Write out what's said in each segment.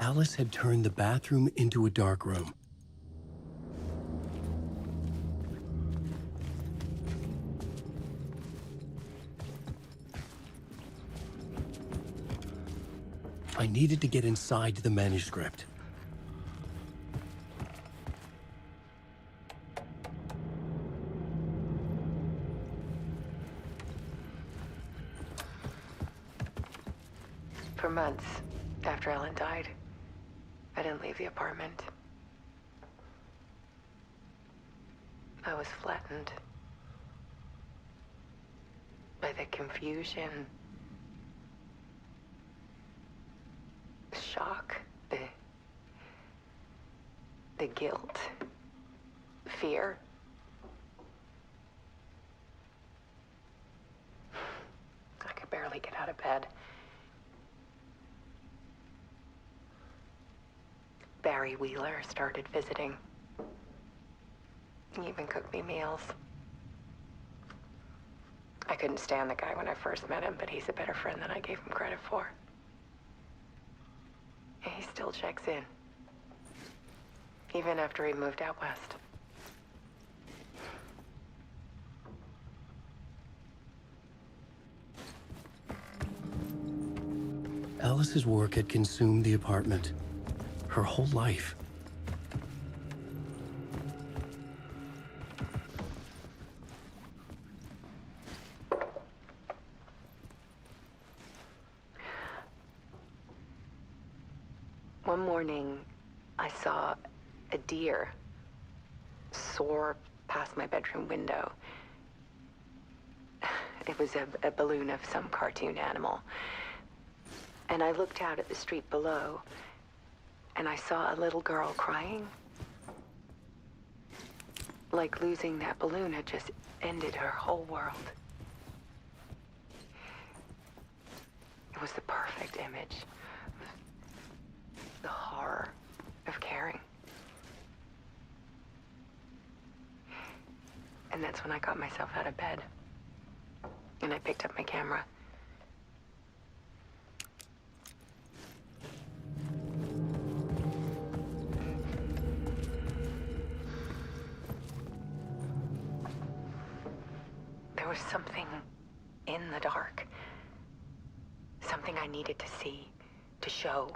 Alice had turned the bathroom into a dark room. I needed to get inside the manuscript. For months after Ellen died, I didn't leave the apartment. I was flattened by the confusion, the shock, the guilt, fear. I could barely get out of bed. Barry Wheeler started visiting. He even cooked me meals. I couldn't stand the guy when I first met him, but he's a better friend than I gave him credit for. And he still checks in, even after he moved out west. Alice's work had consumed the apartment, her whole life. One morning, I saw a deer soar past my bedroom window. It was a balloon of some cartoon animal. And I looked out at the street below, and I saw a little girl crying. Like losing that balloon had just ended her whole world. It was the perfect image. The horror of caring. And that's when I got myself out of bed. And I picked up my camera. There was something in the dark. Something I needed to see, to show.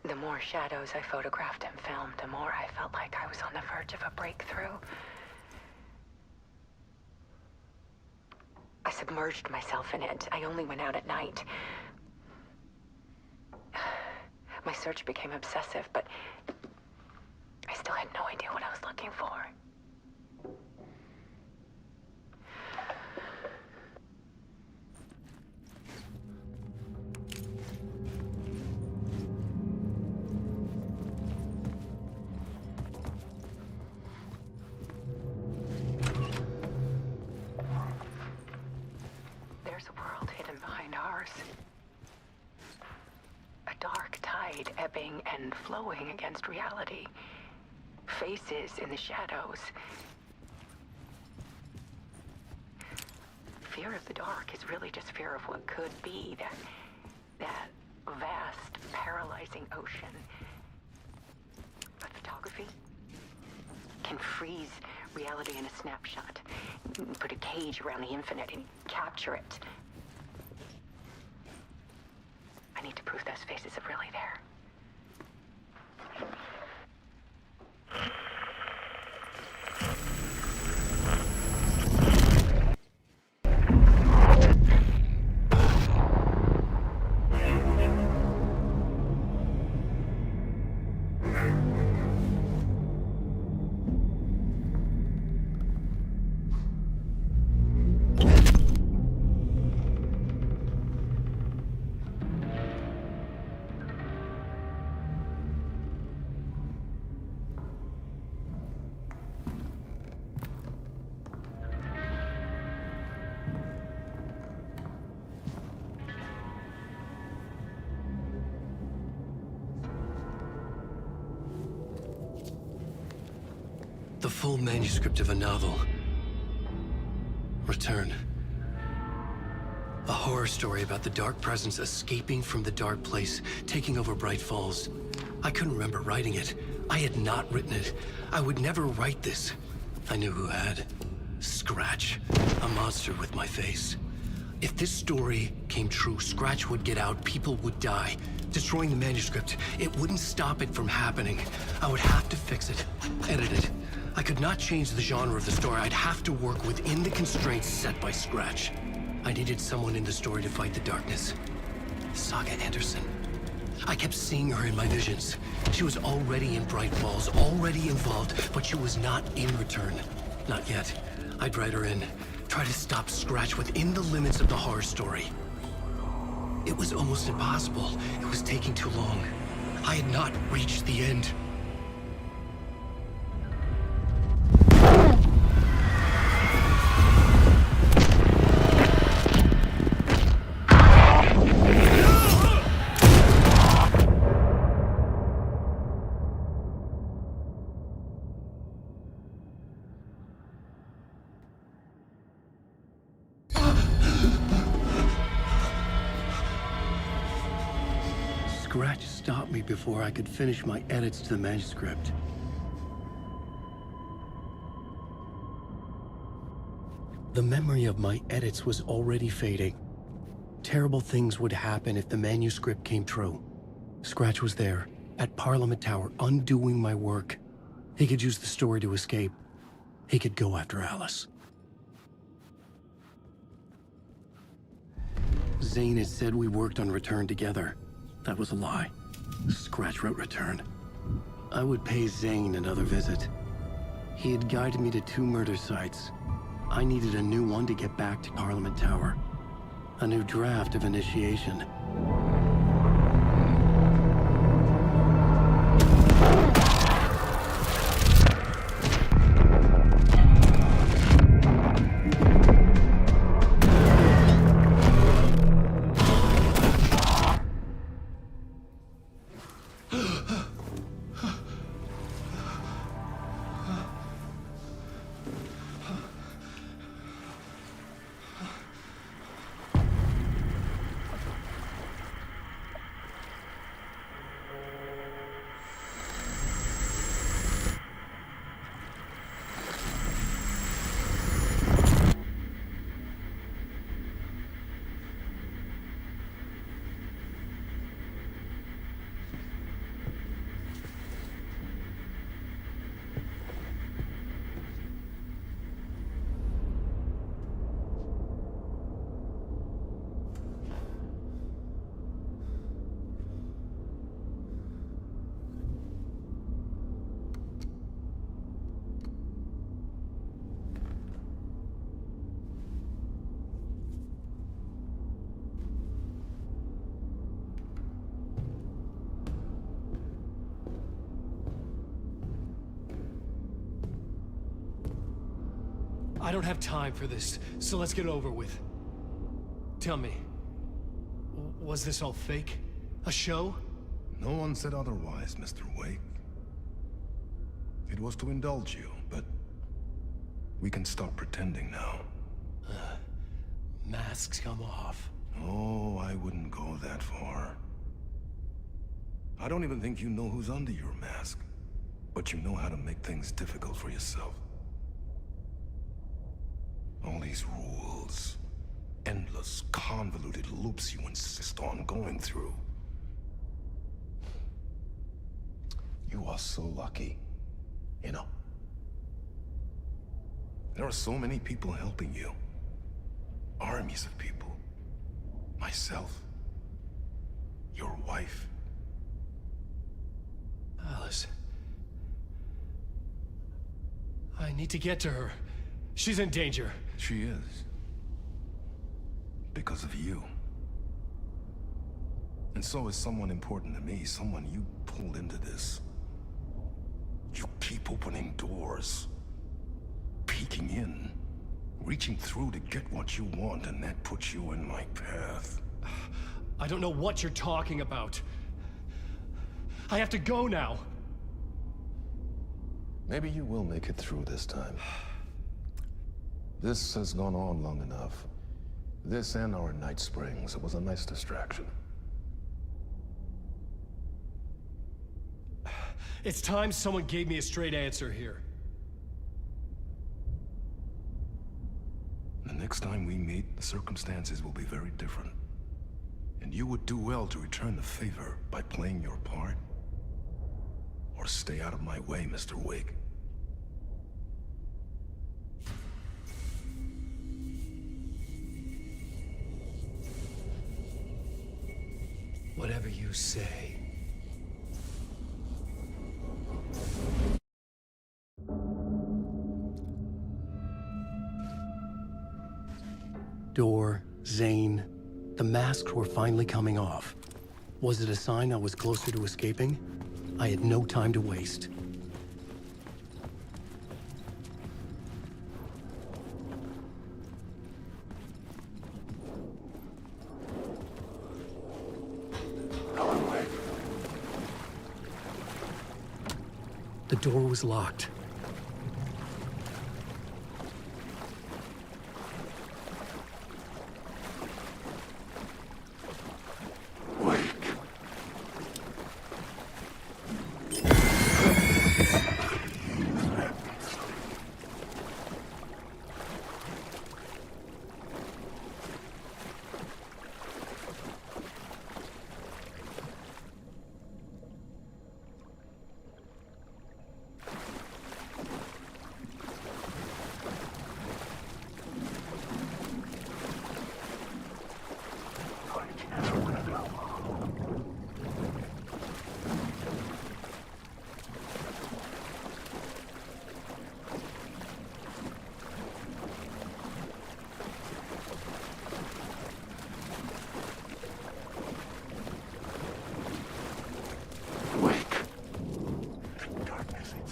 The more shadows I photographed and filmed, the more I felt like I was on the verge of a breakthrough. I submerged myself in it. I only went out at night. My search became obsessive, but I still had no idea what I was looking for. There's a world hidden behind ours. A dark tide ebbing and flowing against reality. Faces in the shadows. Fear of the dark is really just fear of what could be, that vast, paralyzing ocean. But photography can freeze reality in a snapshot. Put a cage around the infinite and capture it. I need to prove those faces are really there. The full manuscript of a novel. Return. A horror story about the dark presence escaping from the dark place, taking over Bright Falls. I couldn't remember writing it. I had not written it. I would never write this. I knew who had. Scratch. A monster with my face. If this story came true, Scratch would get out, people would die. Destroying the manuscript, it wouldn't stop it from happening. I would have to fix it, edit it. I could not change the genre of the story. I'd have to work within the constraints set by Scratch. I needed someone in the story to fight the darkness. Saga Anderson. I kept seeing her in my visions. She was already in Bright Falls, already involved, but she was not in Return. Not yet. I'd write her in. Try to stop Scratch within the limits of the horror story. It was almost impossible. It was taking too long. I had not reached the end. Scratch stopped me before I could finish my edits to the manuscript. The memory of my edits was already fading. Terrible things would happen if the manuscript came true. Scratch was there, at Parliament Tower, undoing my work. He could use the story to escape. He could go after Alice. Zane had said we worked on Return together. That was a lie. Scratch wrote Return. I would pay Zane another visit. He had guided me to 2 murder sites. I needed a new one to get back to Parliament Tower. A new draft of Initiation. I don't have time for this, so let's get it over with. Tell me, was this all fake? A show? No one said otherwise, Mr. Wake. It was to indulge you, but we can stop pretending now. Masks come off. Oh, I wouldn't go that far. I don't even think you know who's under your mask, but you know how to make things difficult for yourself. All these rules, endless, convoluted loops you insist on going through. You are so lucky, you know. There are so many people helping you. Armies of people. Myself. Your wife. Alice. I need to get to her. She's in danger. She is. Because of you. And so is someone important to me, someone you pulled into this. You keep opening doors. Peeking in. Reaching through to get what you want, and that puts you in my path. I don't know what you're talking about. I have to go now. Maybe you will make it through this time. This has gone on long enough. This and our Night Springs, it was a nice distraction. It's time someone gave me a straight answer here. The next time we meet, the circumstances will be very different. And you would do well to return the favor by playing your part. Or stay out of my way, Mr. Wake. Whatever you say. Door, Zane, the masks were finally coming off. Was it a sign I was closer to escaping? I had no time to waste. The door was locked.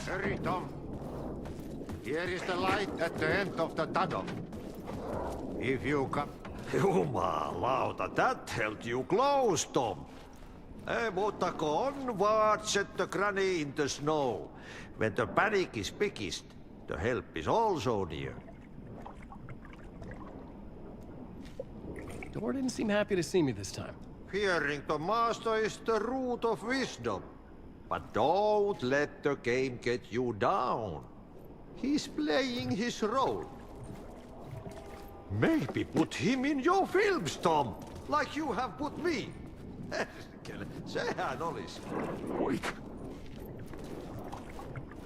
Hurry, Tom. Here is the light at the end of the tunnel. If you come... Jumalauta, that held you close, Tom. Mutta onwards at the granny in the snow. When the panic is biggest, the help is also near. Door didn't seem happy to see me this time. Fearing the master is the root of wisdom. But don't let the game get you down. He's playing his role. Maybe put him in your films, Tom, like you have put me. Sehän olis.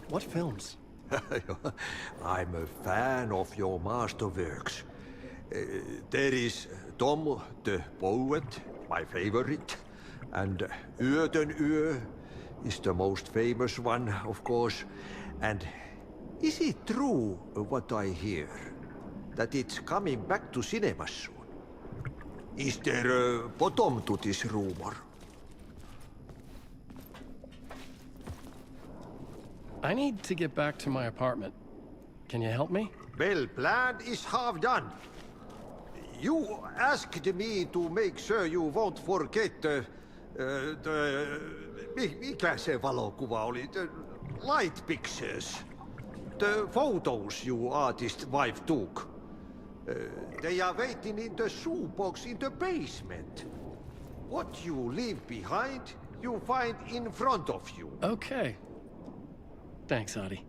What films? I'm a fan of your masterworks. There is Tom the Poet, my favorite, and Yöten Yö is the most famous one, of course. And is it true what I hear? That it's coming back to cinemas soon? Is there a bottom to this rumor? I need to get back to my apartment. Can you help me? Well, plan is half done. You asked me to make sure you won't forget mikä se valokuva oli? The light pictures. The photos you artist wife took. They are waiting in the shoebox in the basement. What you leave behind, you find in front of you. Okay. Thanks, Adi.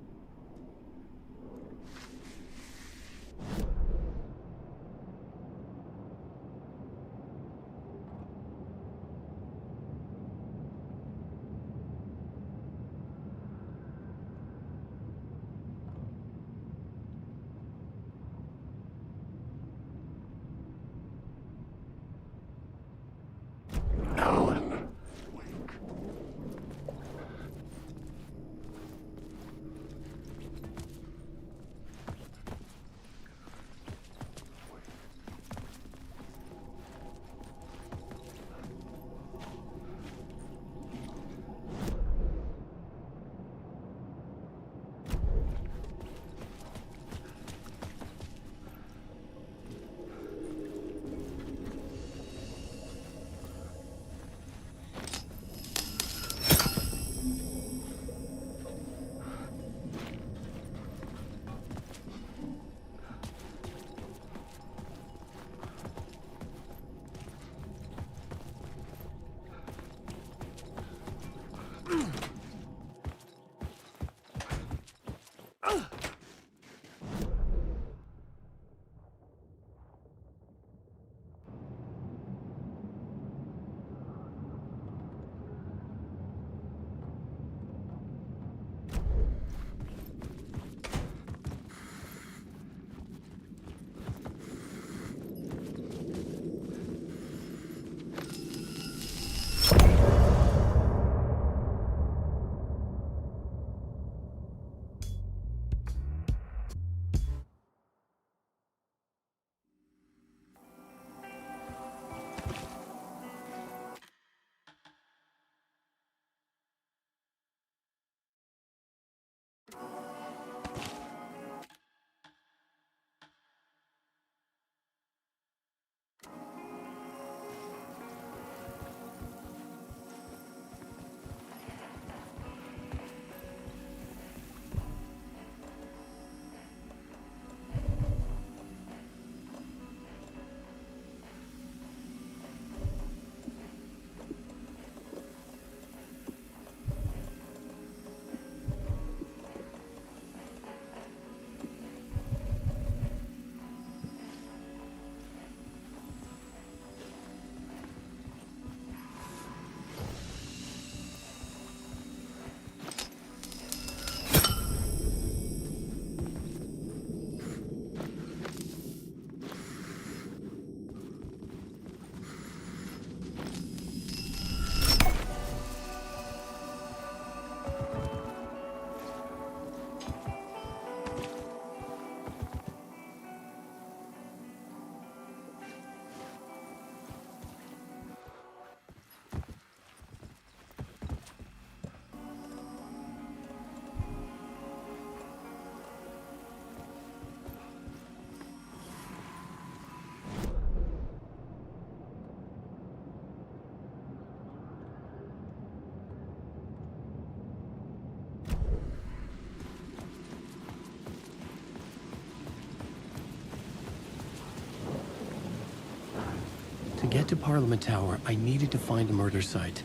get to Parliament Tower, I needed to find a murder site.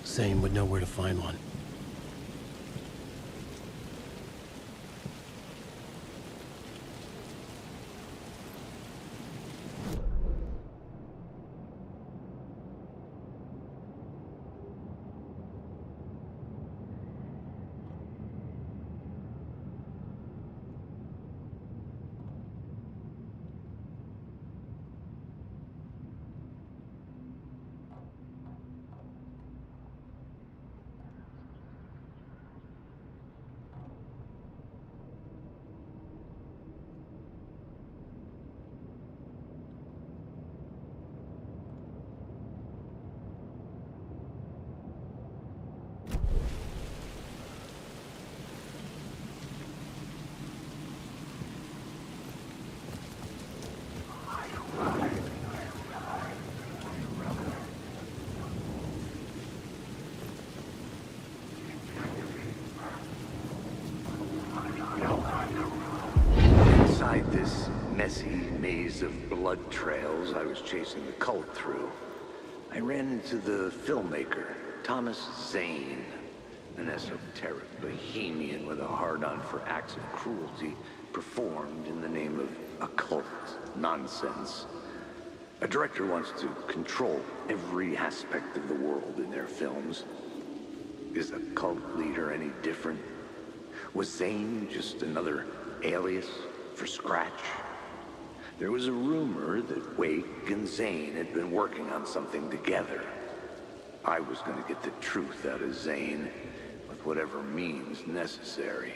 Zane would know where to find one. Inside this messy maze of blood trails I was chasing the cult through, I ran into the filmmaker, Thomas Zane, an esoteric bohemian with a hard-on for acts of cruelty performed in the name of occult nonsense. A director wants to control every aspect of the world in their films. Is a cult leader any different? Was Zane just another alias for Scratch? There was a rumor that Wake and Zane had been working on something together. I was going to get the truth out of Zane with whatever means necessary.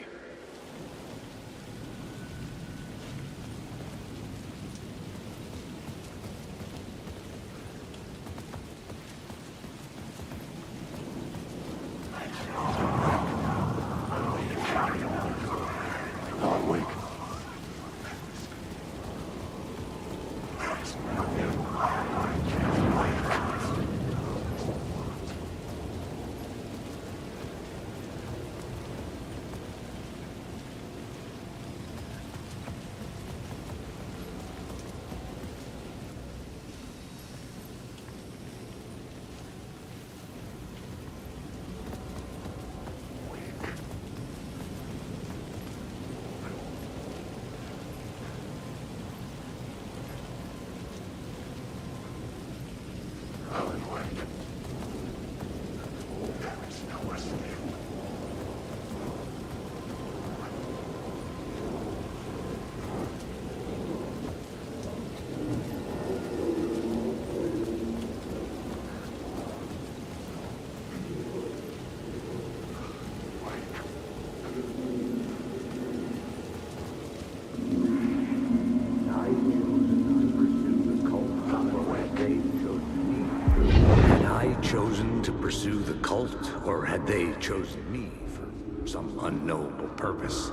Chosen to pursue the cult, or had they chosen me for some unknowable purpose?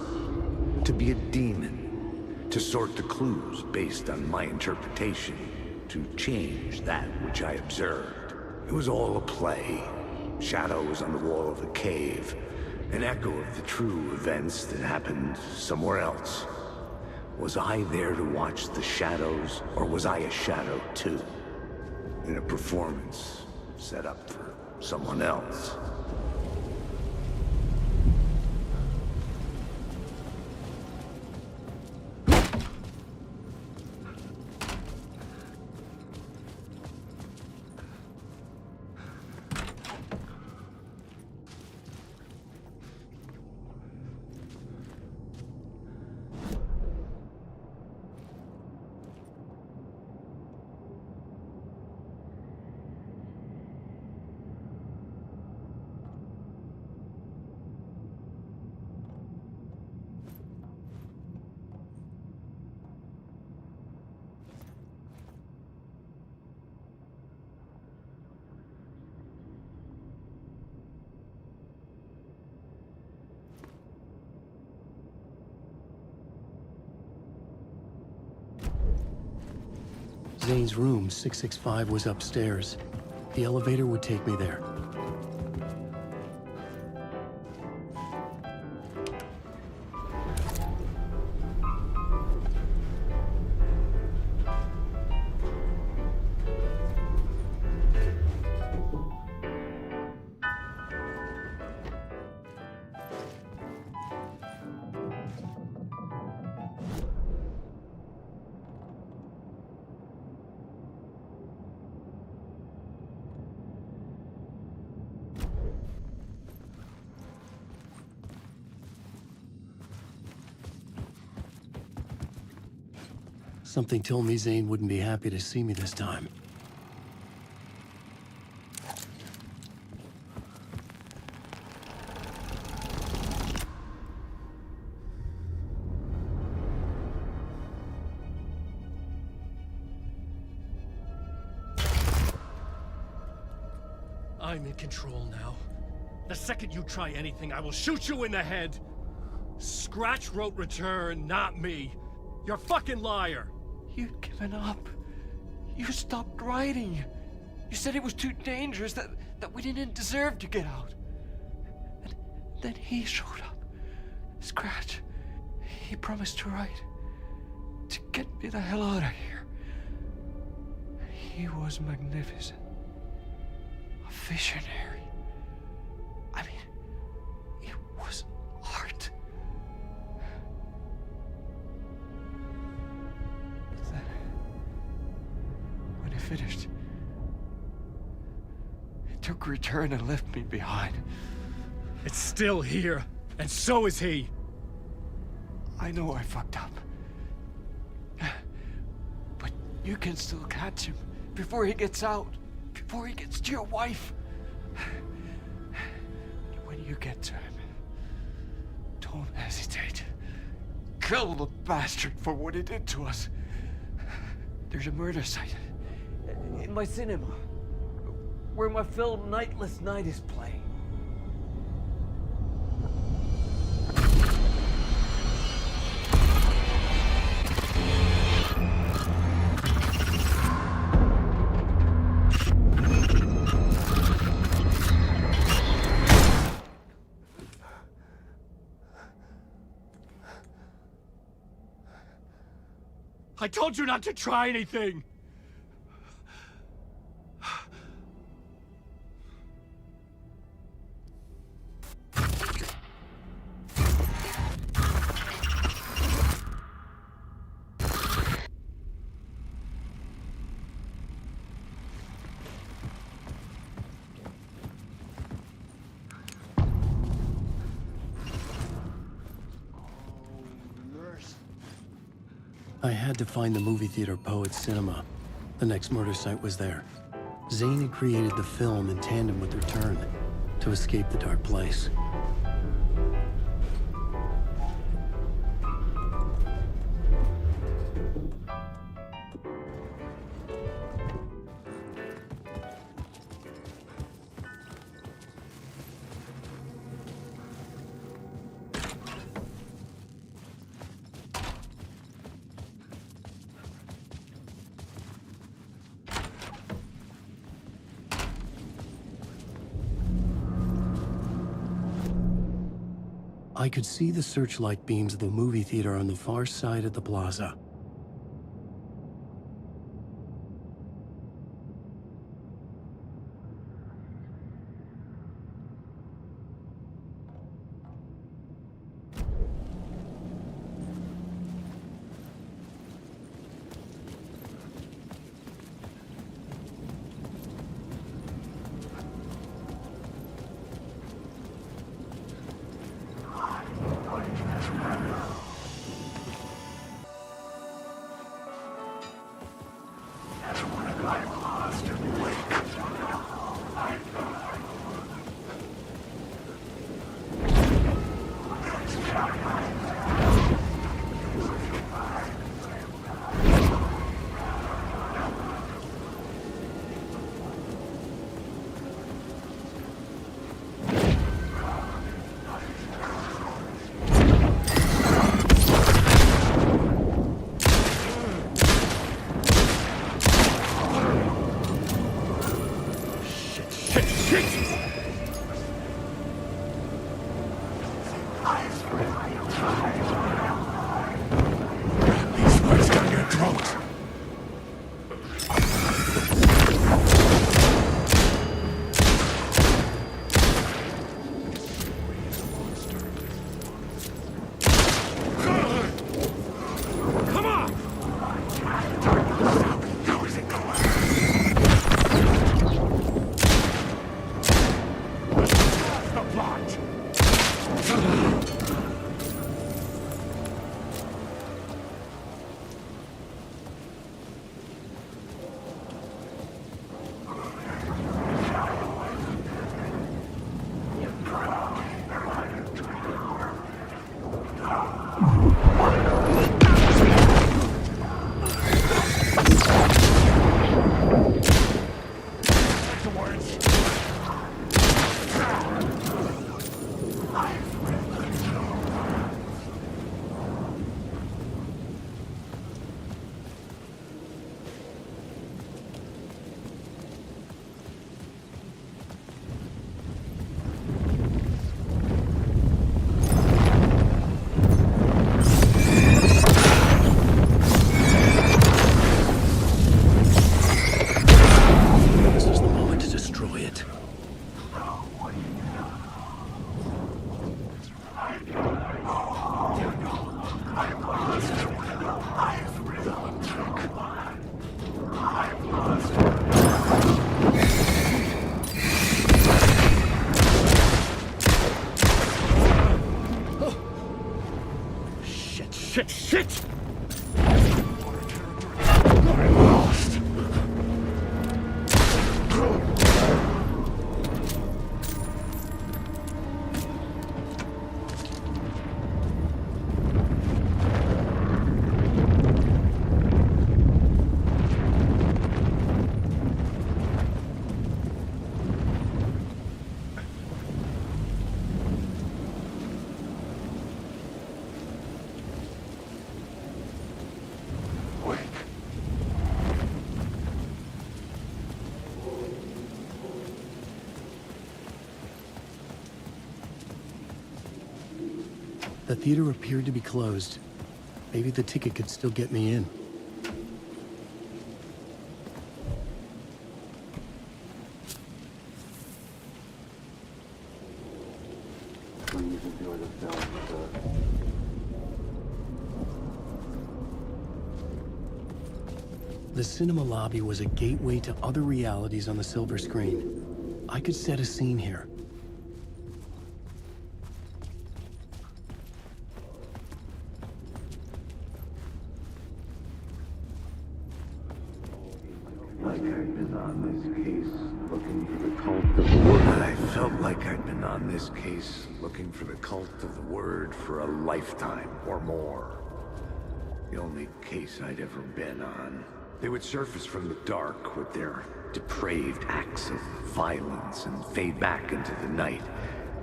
To be a demon, to sort the clues based on my interpretation, to change that which I observed. It was all a play. Shadows on the wall of a cave, an echo of the true events that happened somewhere else. Was I there to watch the shadows, or was I a shadow too? In a performance set up for someone else. Zane's room, 665, was upstairs. The elevator would take me there. Something told me Zane wouldn't be happy to see me this time. I'm in control now. The second you try anything, I will shoot you in the head. Scratch wrote return, not me. You're a fucking liar. You'd given up. You stopped writing. You said it was too dangerous, that we didn't deserve to get out. And then he showed up. Scratch. He promised to write. To get me the hell out of here. He was magnificent. A visionary. I mean, it was art. But then, when he finished, he took a return and left me behind. It's still here, and so is he. I know I fucked up. But you can still catch him before he gets out. Before he gets to your wife. When you get to him, don't hesitate. Kill the bastard for what he did to us. There's a murder site in my cinema where my film Nightless Night is playing. I told you not to try anything! I had to find the movie theater Poet Cinema. The next murder site was there. Zane had created the film in tandem with Return to escape the dark place. I could see the searchlight beams of the movie theater on the far side of the plaza. The theater appeared to be closed. Maybe the ticket could still get me in. Please enjoy the film, sir. The cinema lobby was a gateway to other realities on the silver screen. I could set a scene here. Like I'd been on this case looking for the cult of the word. I felt like I'd been on this case looking for the cult of the word for a lifetime or more. The only case I'd ever been on. They would surface from the dark with their depraved acts of violence and fade back into the night,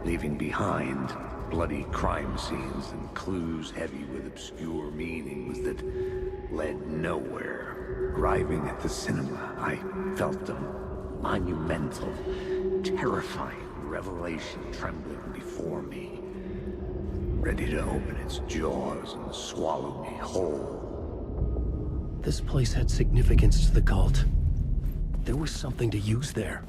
leaving behind bloody crime scenes and clues heavy with obscure meanings that led nowhere. Arriving at the cinema, I felt a monumental, terrifying revelation trembling before me, ready to open its jaws and swallow me whole. This place had significance to the cult. There was something to use there.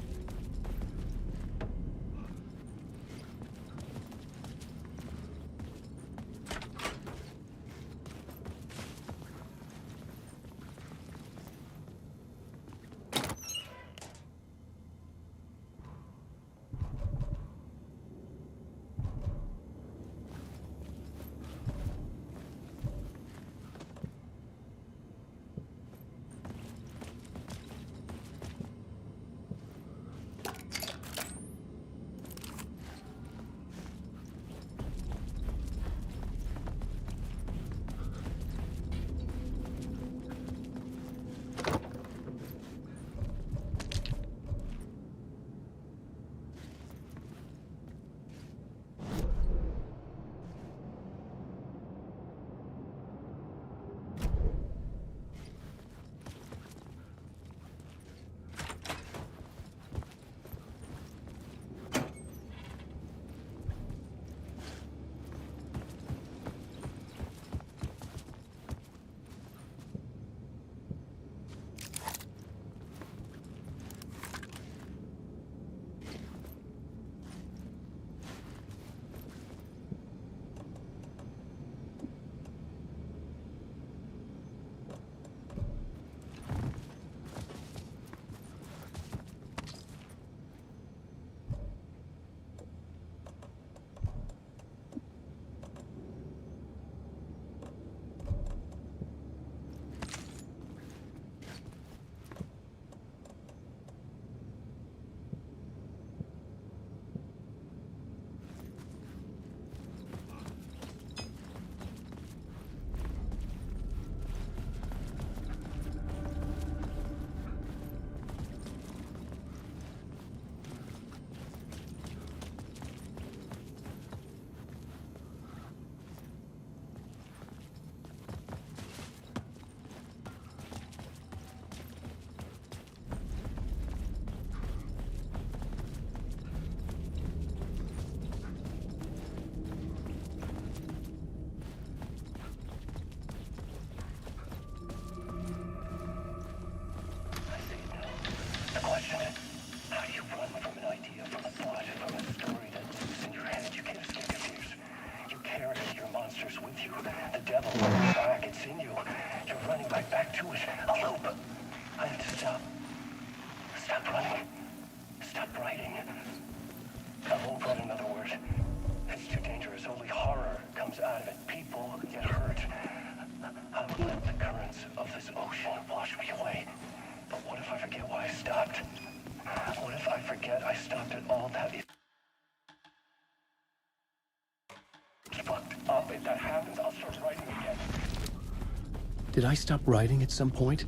Did I stop writing at some point?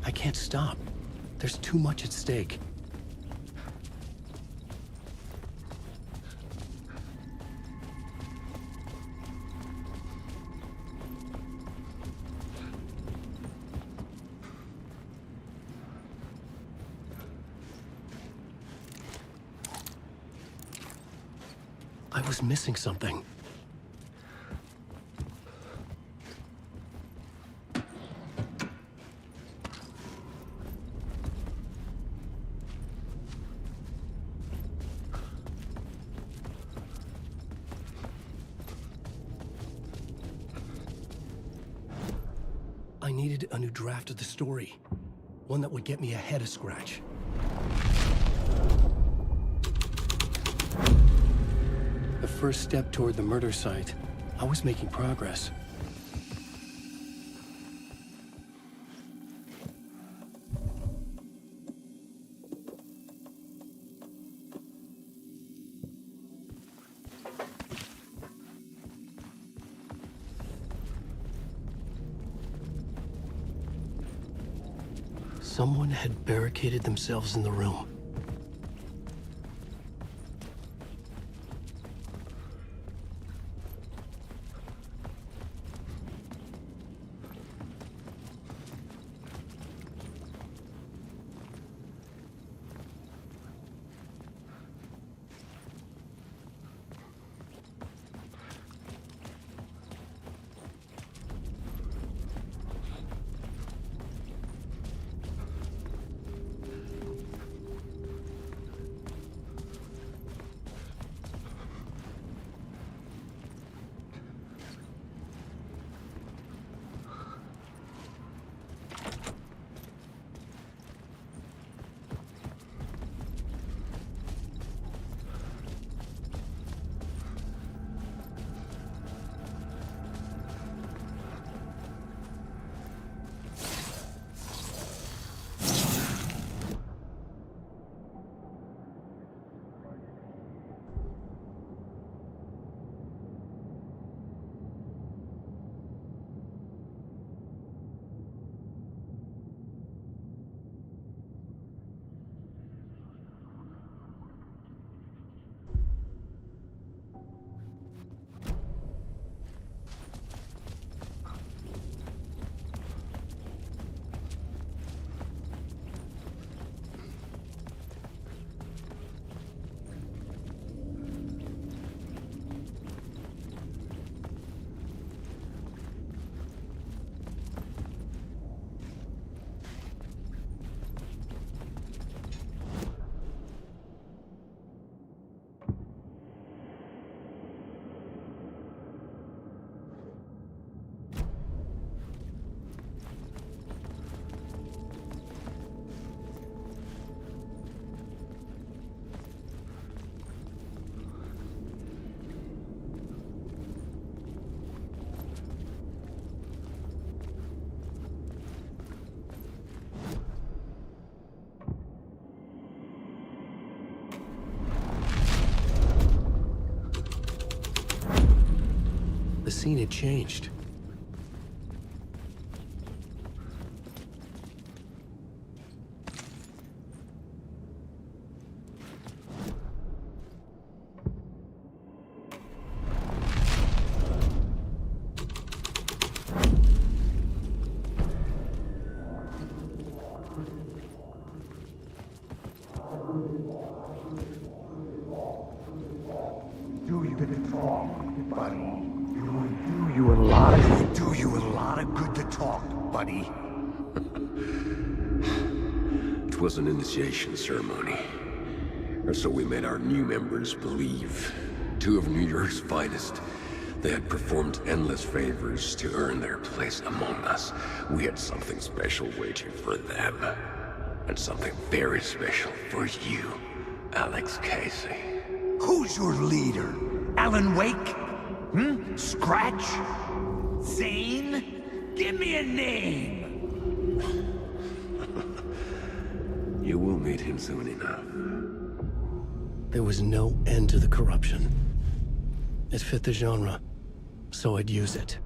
I can't stop. There's too much at stake. I was missing something. I needed a new draft of the story. One that would get me ahead of Scratch. The first step toward the murder site, I was making progress. Someone had barricaded themselves in the room. The scene had changed. Do you a lot of good to talk, buddy. It was an initiation ceremony. Or so we made our new members believe. Two of New York's finest. They had performed endless favors to earn their place among us. We had something special waiting for them. And something very special for you, Alex Casey. Who's your leader? Alan Wake? Scratch? Zane? Give me a name! You will meet him soon enough. There was no end to the corruption. It fit the genre, so I'd use it.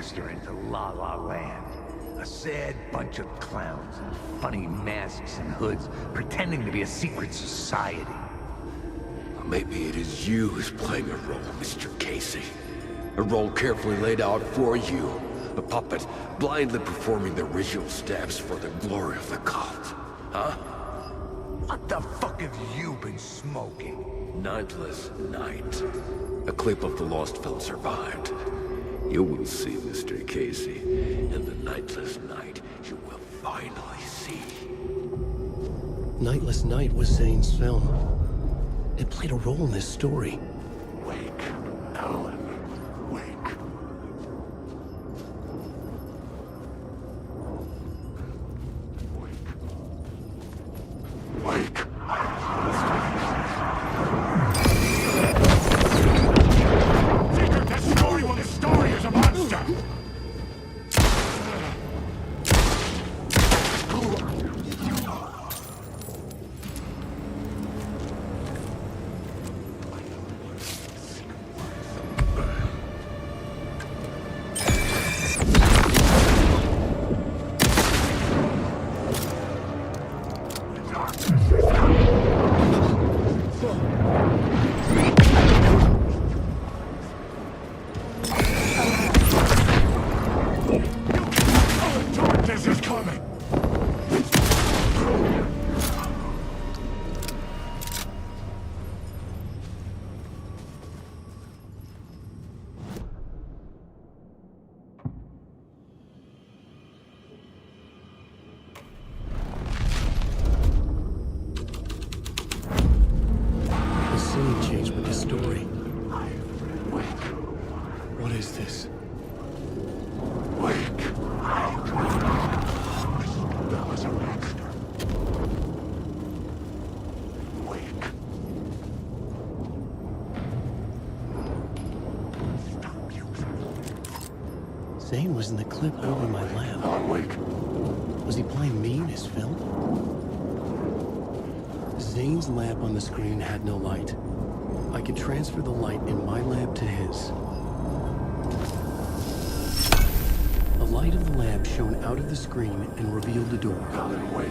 master into La La Land. A sad bunch of clowns in funny masks and hoods, pretending to be a secret society. Maybe it is you who's playing a role, Mr. Casey. A role carefully laid out for you. A puppet blindly performing the ritual steps for the glory of the cult. Huh? What the fuck have you been smoking? Nightless Night. A clip of the lost film survived. You will see, Mr. Casey. In the Nightless Night, you will finally see. Nightless Night was Zane's film. It played a role in this story. Wake, Alan. Wake. Wake. Figure that story when the story is a monster! Darkness is coming! The scene changed with the story. Wake. What is this? Wake. That was a monster. Wake. Stop you. Zane was in the clip over my lab. Alan, wake. Was he playing me in his film? Zane's lab on the screen had no light. I could transfer the light in my lab to his. The light of the lab shone out of the screen and revealed the door. Alan, wake.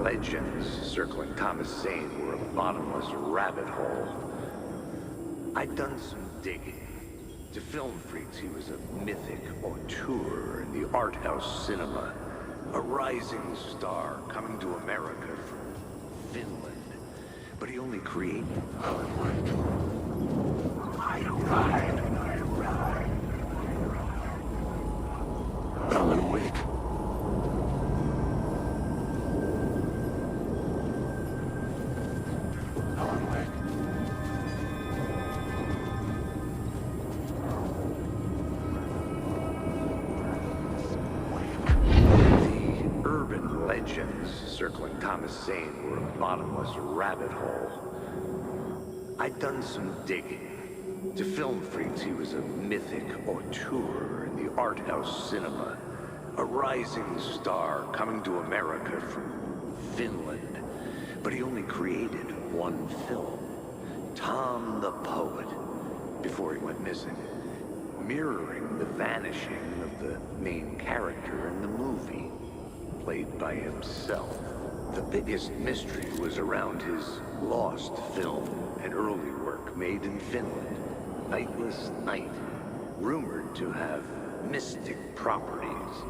Legends circling Thomas Zane were a bottomless rabbit hole. I'd done some digging. To film freaks, he was a mythic auteur in the art house cinema. A rising star coming to America from Finland. But he only created... Alan, wake. Circling Thomas Zane were a bottomless rabbit hole. I'd done some digging. To film freaks, he was a mythic auteur in the art house cinema. A rising star coming to America from Finland. But he only created one film. Tom the Poet, before he went missing. Mirroring the vanishing of the main character in the movie. Played by himself. The biggest mystery was around his lost film, an early work made in Finland, Nightless Night, rumored to have mystic properties.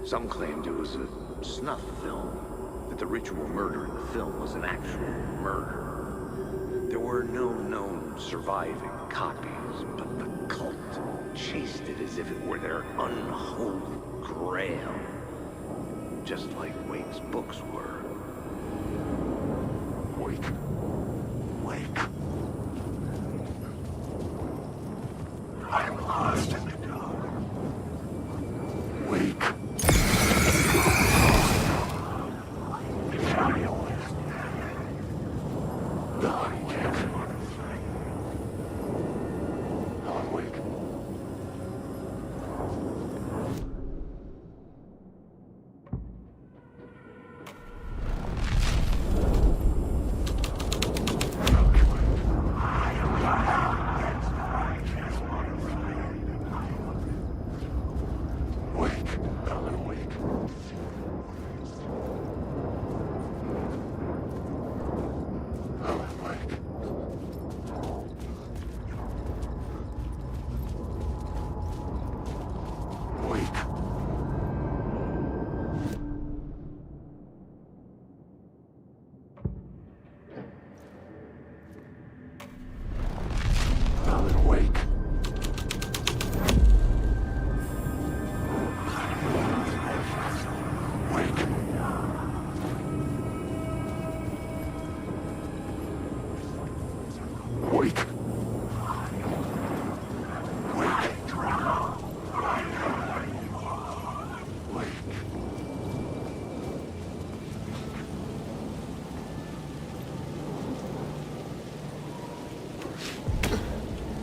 Some claimed it was a snuff film, that the ritual murder in the film was an actual murder. There were no known surviving copies, but the cult chased it as if it were their unholy grail. Just like Wake's books were. Wake. Wake. I'm lost in the dark.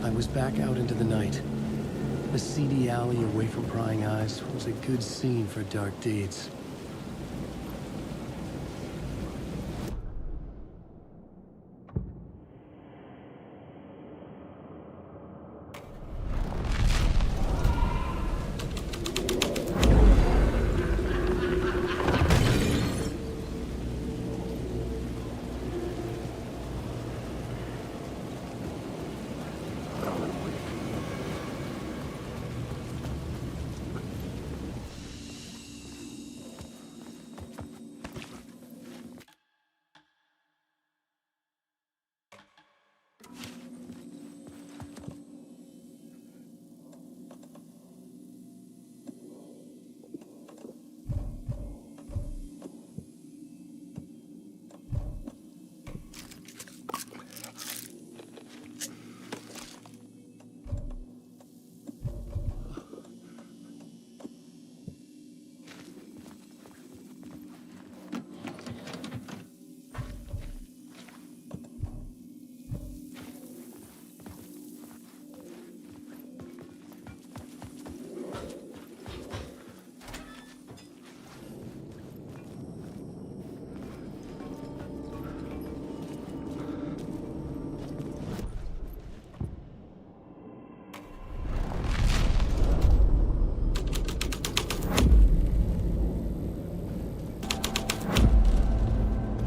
I was back out into the night. A seedy alley away from prying eyes was a good scene for dark deeds.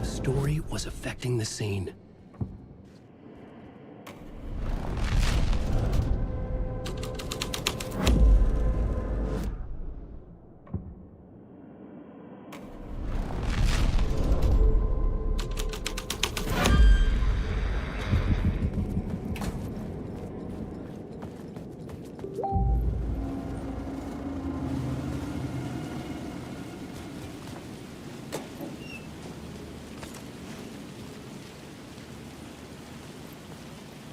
Story was affecting the scene.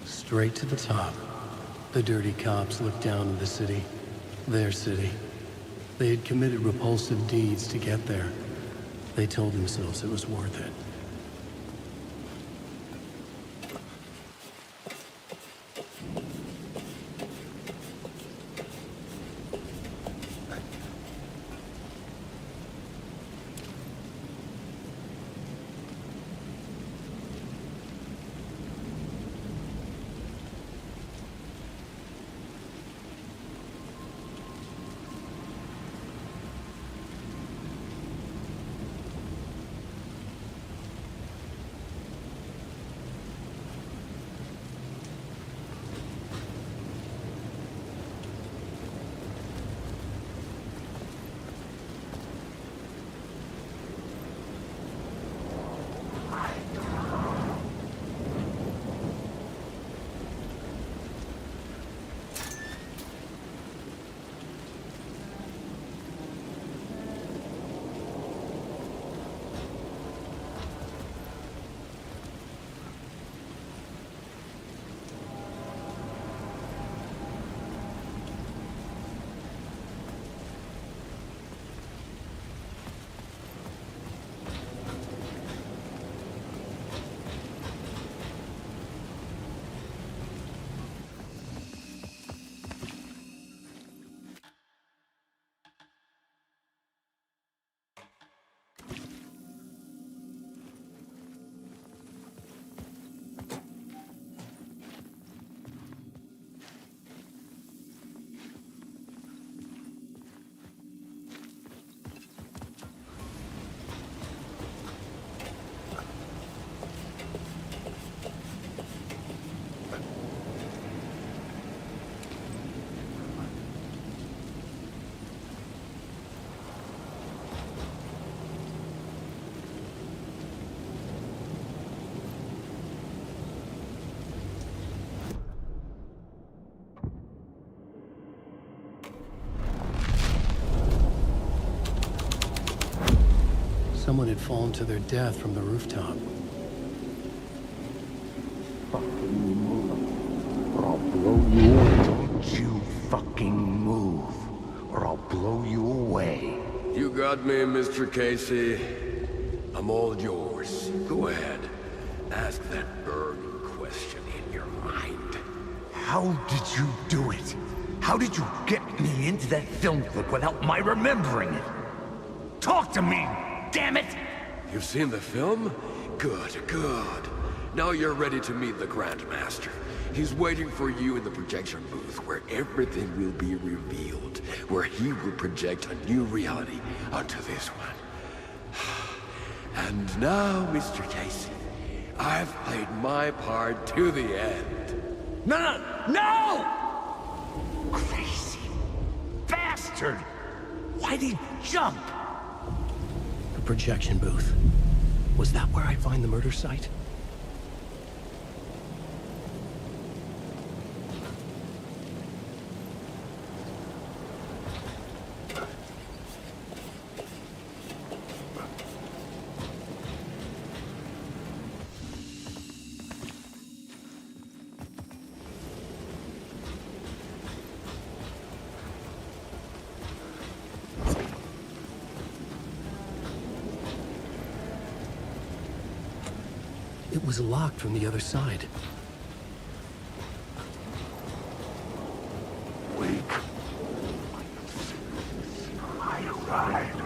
Straight to the top. The dirty cops looked down on the city. Their city. They had committed repulsive deeds to get there. They told themselves it was worth it. someone had fallen to their death from the rooftop. Fucking move, or I'll blow you away. Don't you fucking move, or I'll blow you away. You got me, Mr. Casey. I'm all yours. Go ahead. Ask that burning question in your mind. How did you do it? How did you get me into that film clip without my remembering it? Talk to me, damn it! You've seen the film? Good, good. Now you're ready to meet the Grandmaster. He's waiting for you in the projection booth where everything will be revealed, where he will project a new reality onto this one. And now, Mr. Casey, I've played my part to the end. No! Crazy bastard! Why'd he jump? The projection booth. Was that where I find the murder site? It was locked from the other side. Wait. I arrived.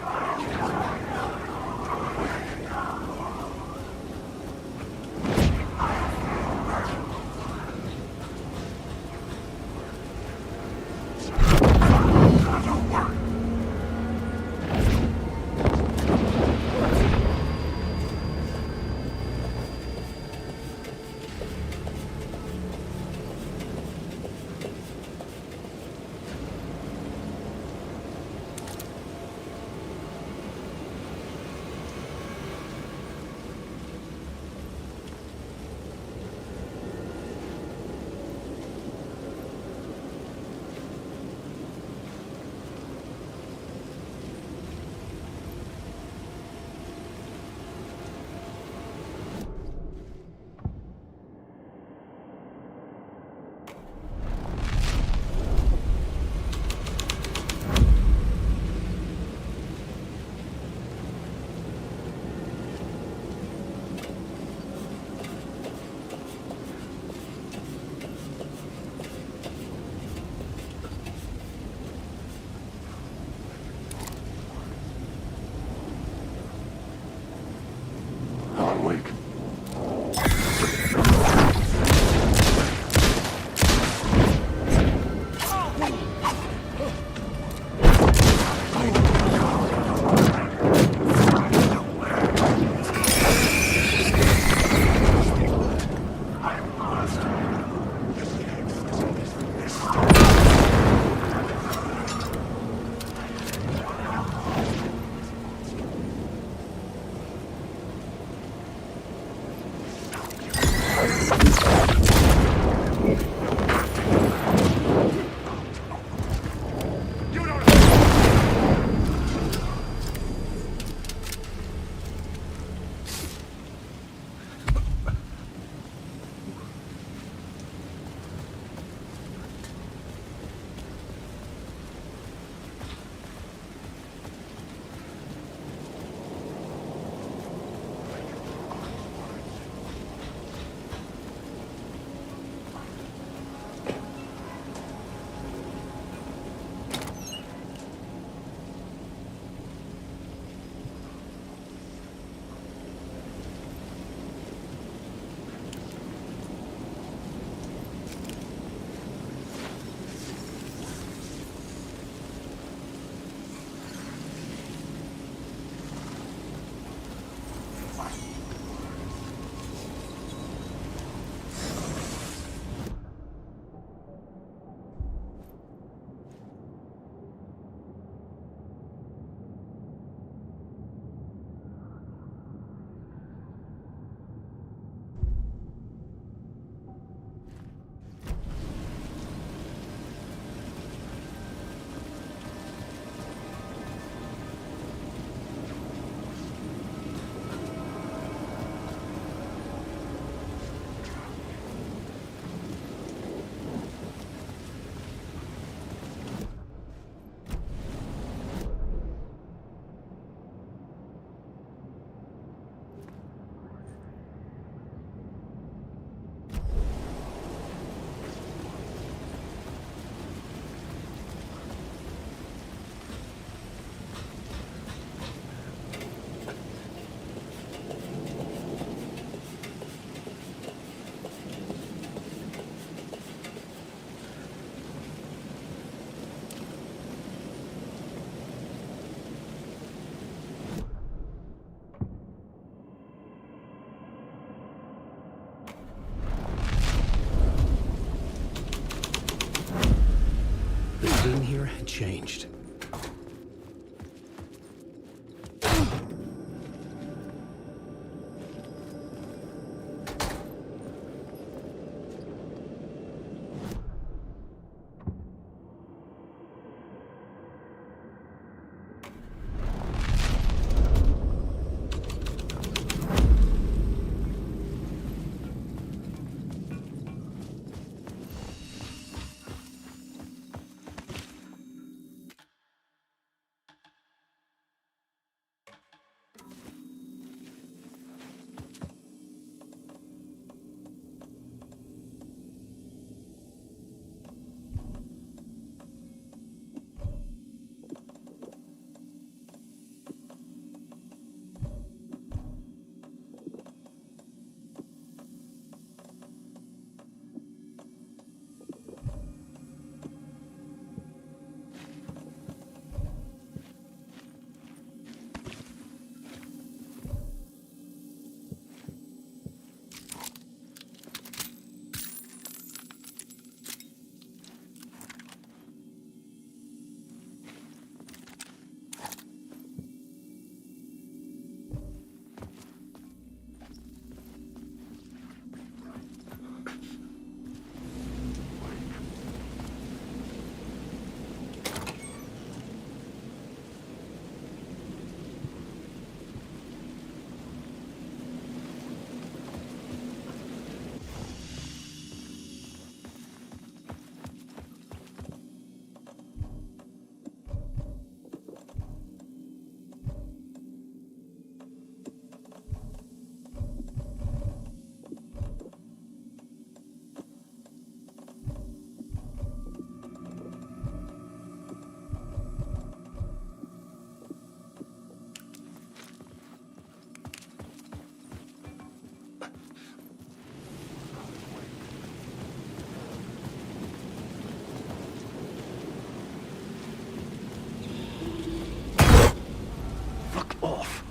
off.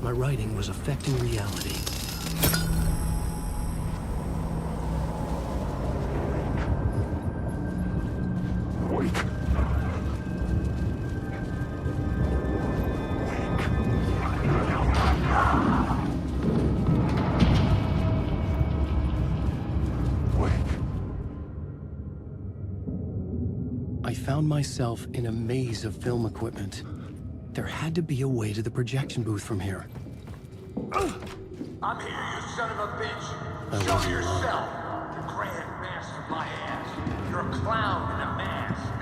My writing was affecting reality. I found myself in a maze of film equipment. There had to be a way to the projection booth from here. I'm here, you son of a bitch. I Show wasn't yourself. The Grand Master of my ass. You're a clown in a mask.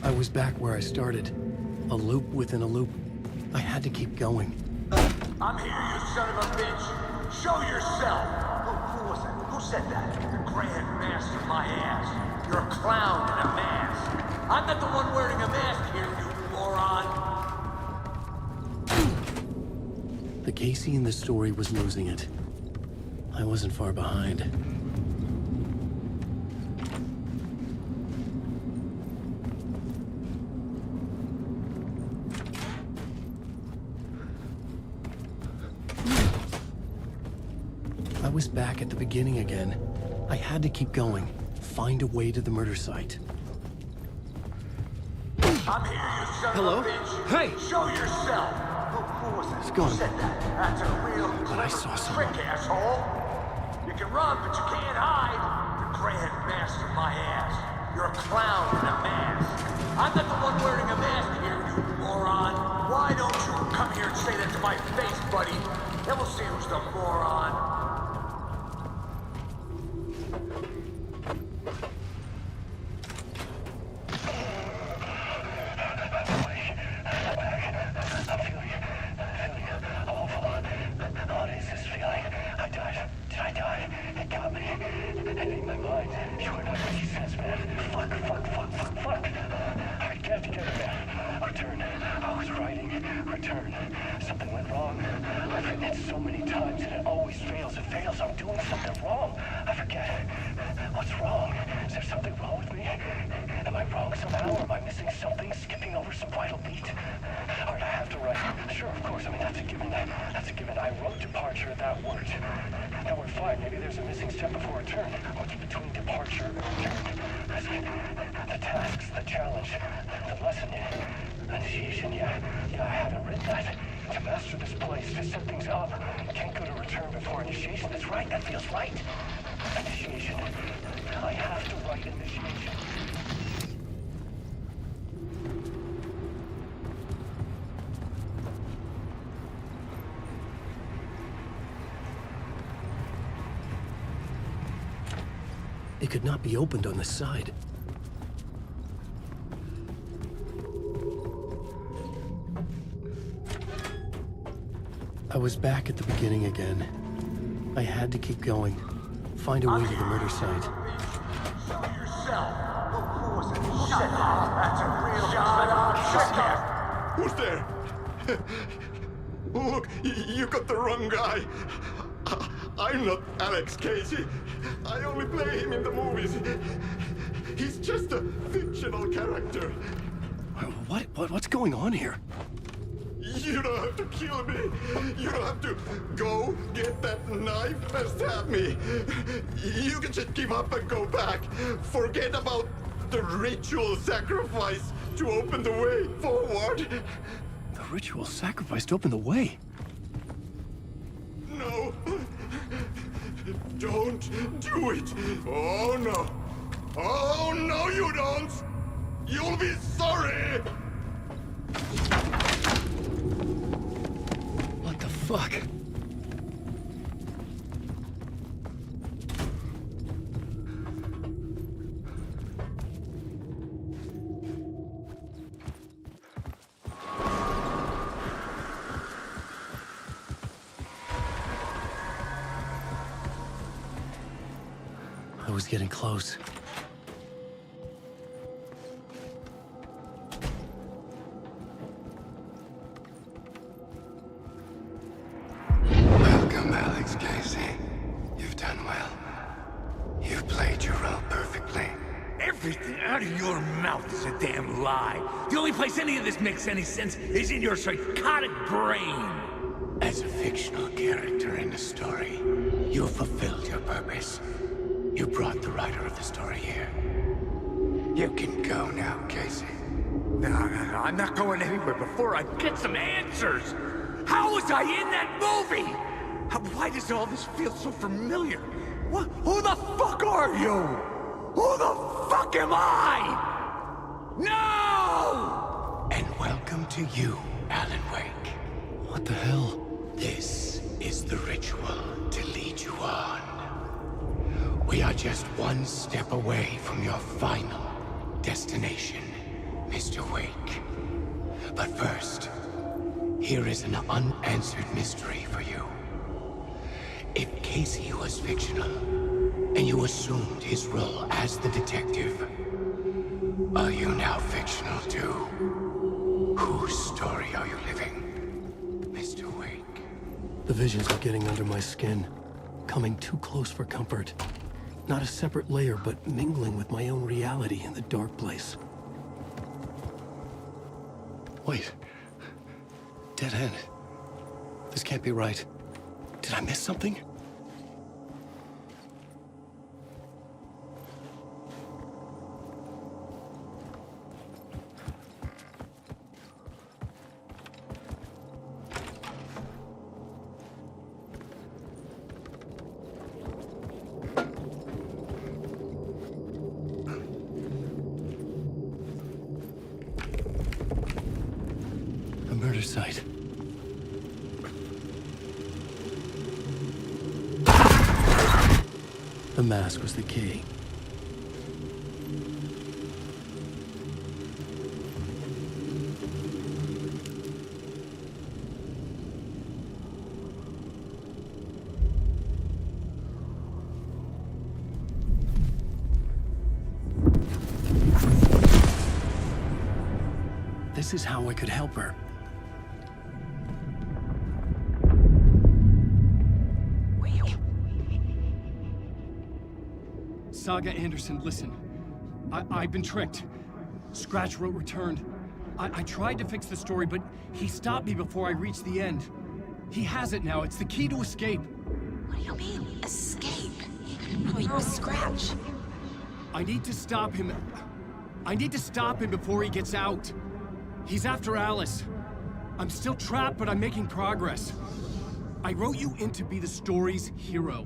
I was back where I started. A loop within a loop. I had to keep going. I'm here, you son of a bitch. Show yourself. Who was it? Who said that? The Grand Master of my ass. You're a clown in a mask. I'm not the one wearing a mask here, you moron. The Casey in the story was losing it. I wasn't far behind. I was back at the beginning again. I had to keep going. Find a way to the murder site. I'm here, you son Hello? of a bitch. Hey! Show yourself. Who was it? It's gone. Who said that? That's a real But I saw someone. trick, asshole. You can run, but you can't hide. The Grand Master of my ass. You're a clown in a mask. I'm not the one wearing a mask here, you so many times and it always fails. It fails. I'm doing something wrong. I forget. What's wrong? Is there something wrong with me? Am I wrong somehow? Or am I missing something? Skipping over some vital beat? Or did I have to write? Sure, of course. I mean, that's a given. That's a given. I wrote departure. That worked. Now we're fine. Maybe there's a missing step before return. What's between departure and return? The tasks, the challenge, the lesson, initiation. Yeah, I haven't written that. To master this place, to set things up. Can't go to return before initiation. That's right. That feels right. Initiation. I have to write initiation. It could not be opened on the side. I was back at the beginning again. I had to keep going. Find a way to the murder site. Show yourself! Who was it? Who said that? That's a real shut up! Who's there? Look, you got the wrong guy. I'm not Alex Casey. I only play him in the movies. He's just a fictional character. What's going on here? You don't have to kill me. You don't have to go get that knife and stab me. You can just give up and go back. Forget about the ritual sacrifice to open the way forward. The ritual sacrifice to open the way? No. Don't do it. Oh, no. Oh, no, you don't. You'll be sorry. What the fuck? I was getting close. Welcome, Alex Casey. You've done well. You've played your role perfectly. Everything out of your mouth is a damn lie. The only place any of this makes any sense is in your psychotic brain. As a fictional character in a story, you fulfilled your purpose. You brought the writer of the story here. You can go now, Casey. No, I'm not going anywhere before I get some answers. How was I in that movie? Why does all this feel so familiar? Who the fuck are you? Who the fuck am I? No! And welcome to you, Alan Wake. What the hell? This is the ritual to lead you on. We are just one step away from your final destination, Mr. Wake. But first, here is an unanswered mystery for you. If Casey was fictional, and you assumed his role as the detective, are you now fictional too? Whose story are you living, Mr. Wake? The visions are getting under my skin, coming too close for comfort. Not a separate layer, but mingling with my own reality in the dark place. Wait. Dead end. This can't be right. Did I miss something? Murder site. The mask was the key. This is how I could help her. Saga Anderson, listen. I've been tricked. Scratch wrote returned. I tried to fix the story, but he stopped me before I reached the end. He has it now. It's the key to escape. What do you mean, escape? Oh, you're a Scratch. I need to stop him. I need to stop him before he gets out. He's after Alice. I'm still trapped, but I'm making progress. I wrote you in to be the story's hero.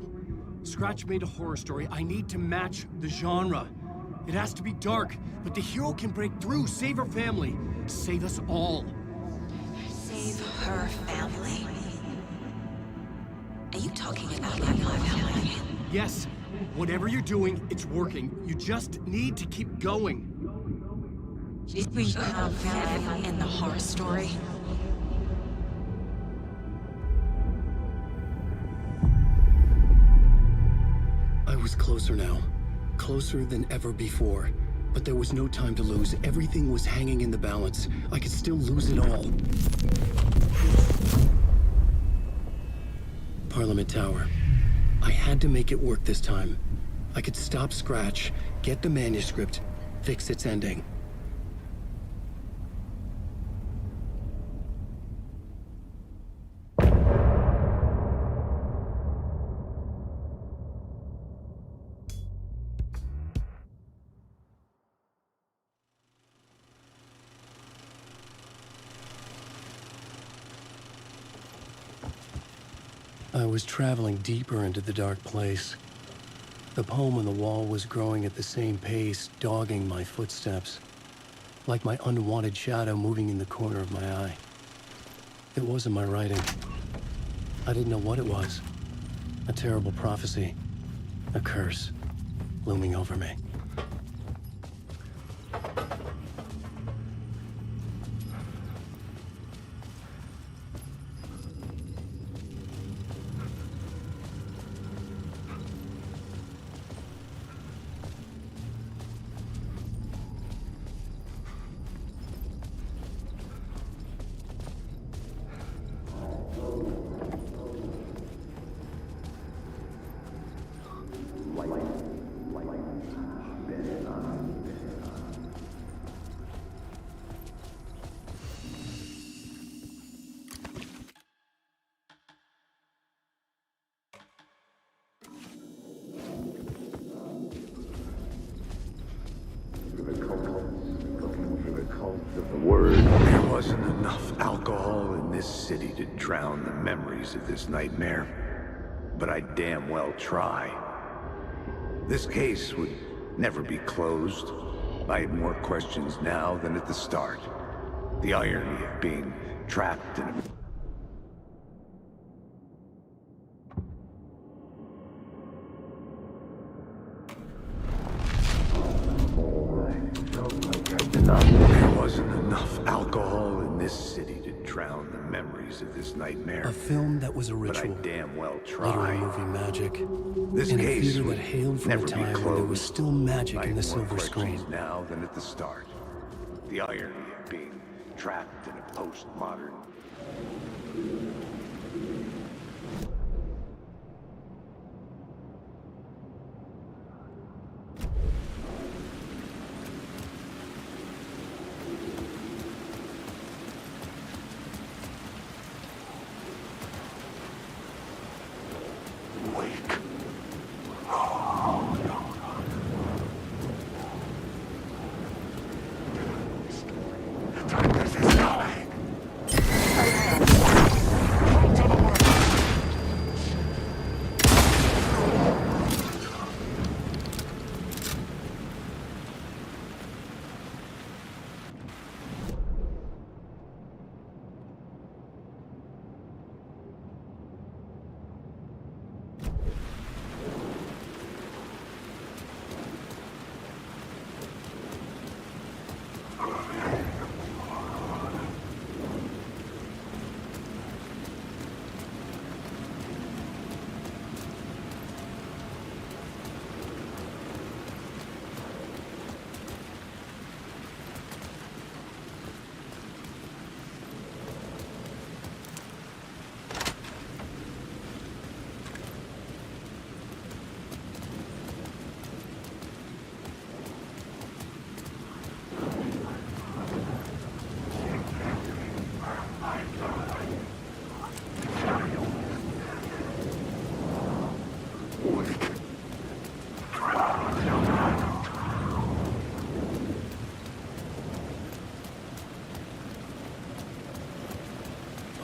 Scratch made a horror story. I need to match the genre. It has to be dark, but the hero can break through, save her family, save us all. Save her family? Are you talking about my family? Yes, whatever you're doing, it's working. You just need to keep going. We have family in the horror story. I was closer now. Closer than ever before. But there was no time to lose. Everything was hanging in the balance. I could still lose it all. Parliament Tower. I had to make it work this time. I could stop Scratch, get the manuscript, fix its ending. I was traveling deeper into the dark place. The poem on the wall was growing at the same pace, dogging my footsteps, like my unwanted shadow moving in the corner of my eye. It wasn't my writing. I didn't know what it was. A terrible prophecy, a curse, looming over me. There wasn't enough alcohol in this city to drown the memories of this nightmare, but I damn well try. This case would never be closed. I have more questions now than at the start. The irony of being trapped in a... There wasn't enough alcohol in this city to drown the memories of this nightmare. A film that was a But I ritual. damn well Literally try. moving magic. This in a case theater would that hailed from never a be time when there closed. was still magic I in the have more silver screen. questions now than at the start. The irony of being trapped in a postmodern...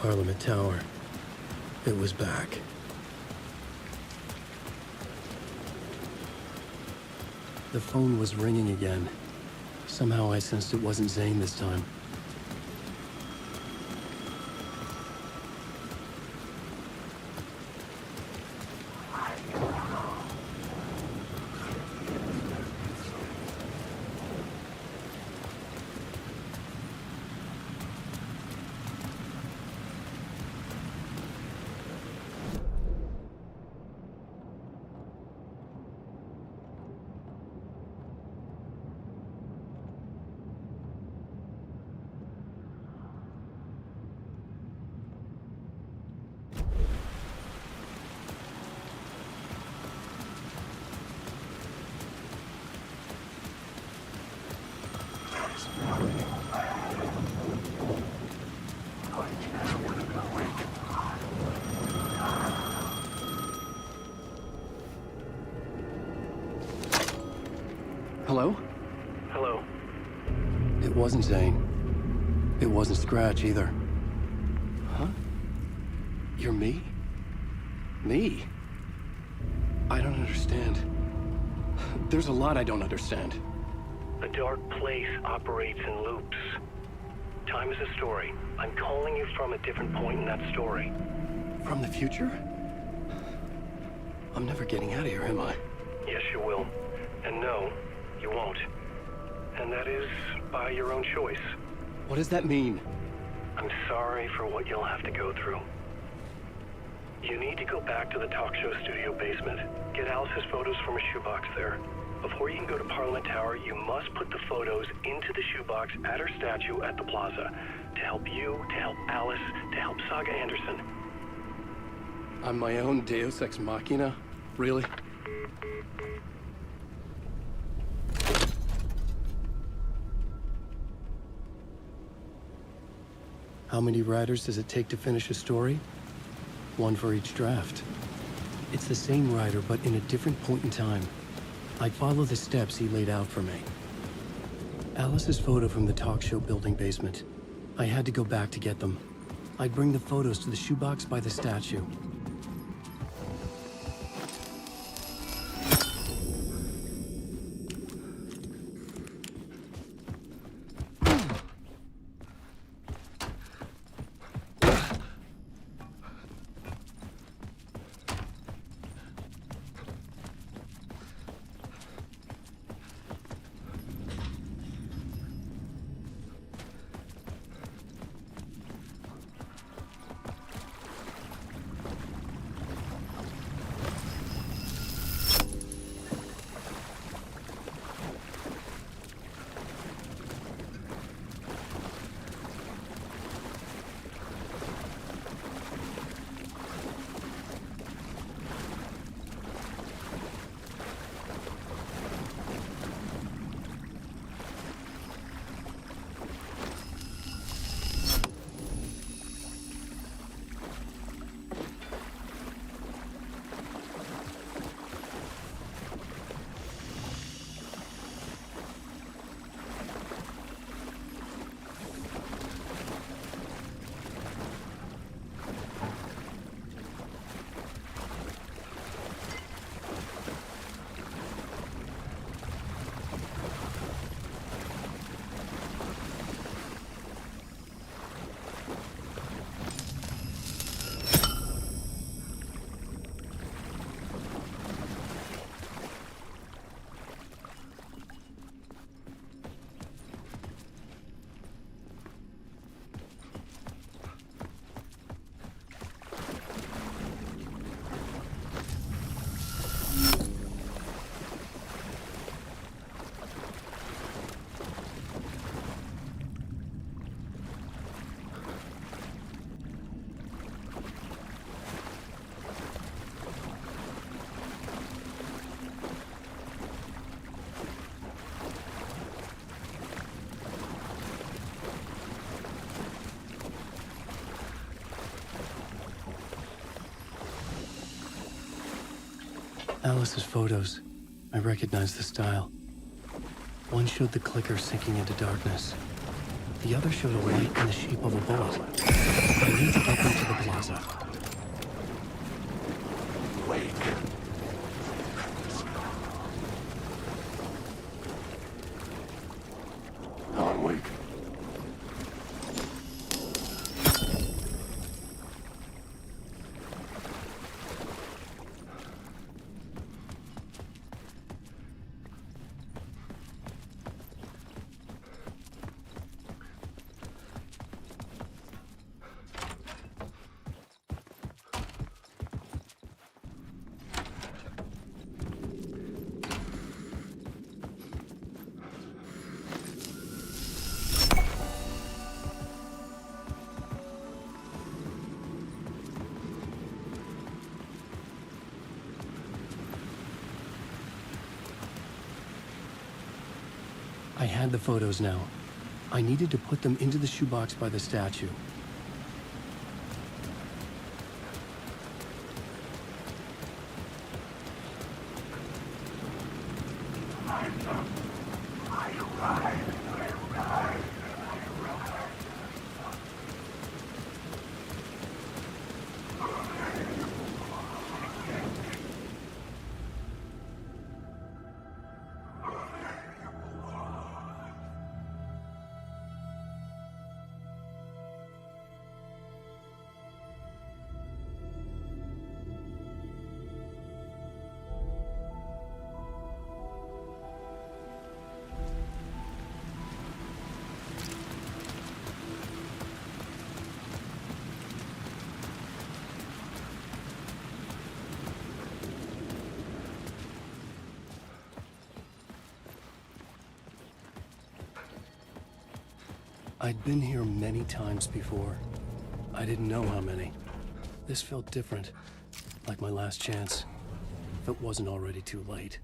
Parliament Tower. It was back. The phone was ringing again. Somehow I sensed it wasn't Zane this time. Hello? Hello. It wasn't Zane. It wasn't Scratch either. Huh? You're me? Me? I don't understand. There's a lot I don't understand. The dark place operates in loops. Time is a story. I'm calling you from a different point in that story. From the future? I'm never getting out of here, am I? Yes, you will. And no, you won't. And that is by your own choice. What does that mean? I'm sorry for what you'll have to go through. You need to go back to the talk show studio basement. Get Alice's photos from a shoebox there. Before you can go to Parliament Tower, you must put the photos into the shoebox at her statue at the plaza. To help you, to help Alice, to help Saga Anderson. I'm my own Deus Ex Machina? Really? How many writers does it take to finish a story? One for each draft. It's the same writer, but in a different point in time. I follow the steps he laid out for me. Alice's photo from the talk show building basement. I had to go back to get them. I'd bring the photos to the shoebox by the statue. Alice's photos. I recognized the style. One showed the clicker sinking into darkness. The other showed a light in the shape of a bullet. I need to get them to the plaza. Wake. On, wake. I had the photos now. I needed to put them into the shoebox by the statue. I'd been here many times before. I didn't know how many. This felt different, like my last chance, if it wasn't already too late.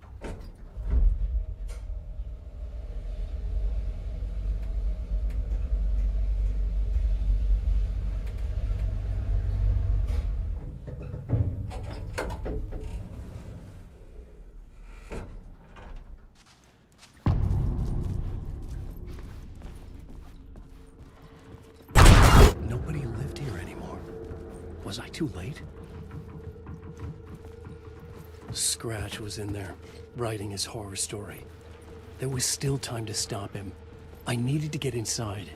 Nobody lived here anymore. Was I too late? Scratch was in there, writing his horror story. There was still time to stop him. I needed to get inside.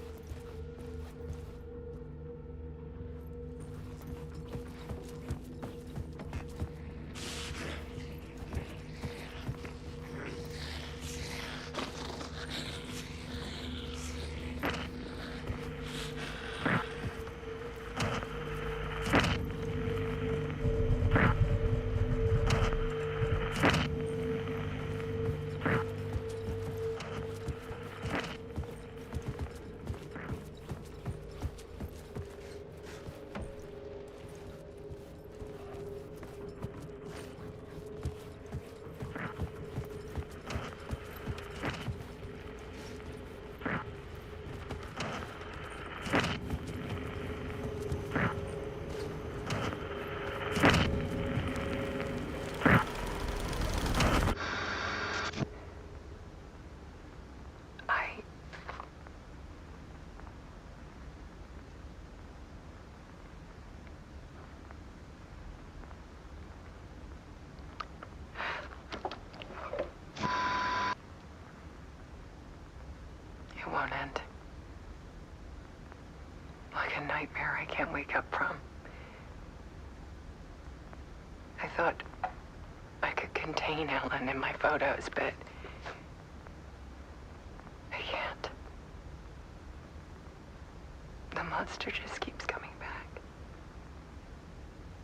It won't end. Like a nightmare I can't wake up from. I thought I could contain Ellen in my photos, but I can't. The monster just keeps coming back.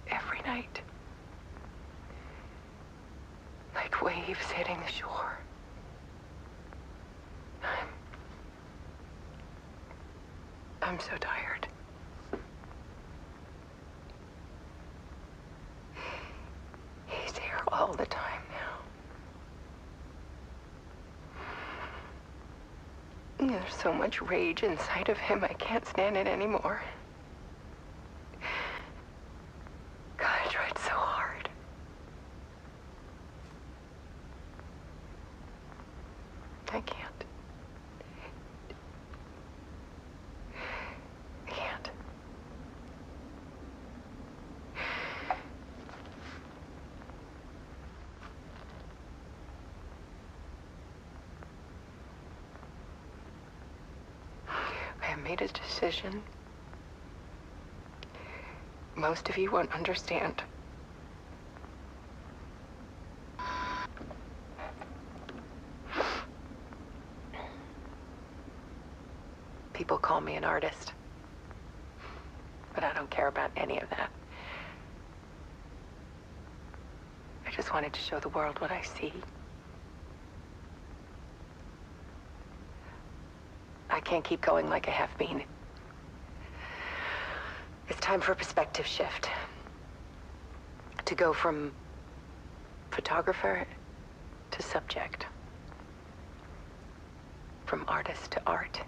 Every night. Like waves hitting the shore. I'm so tired. He's here all the time now. There's so much rage inside of him, I can't stand it anymore. God, I tried so hard. I can't. made a decision. Most of you won't understand. People call me an artist, but I don't care about any of that. I just wanted to show the world what I see. I can't keep going like I have been. It's time for a perspective shift. To go from photographer to subject. From artist to art.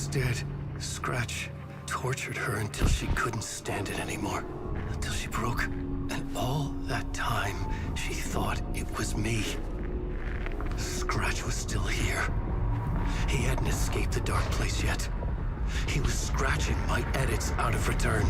Dead. Scratch tortured her until she couldn't stand it anymore. Until she broke. And all that time, she thought it was me. Scratch was still here. He hadn't escaped the dark place yet. He was scratching my edits out of return.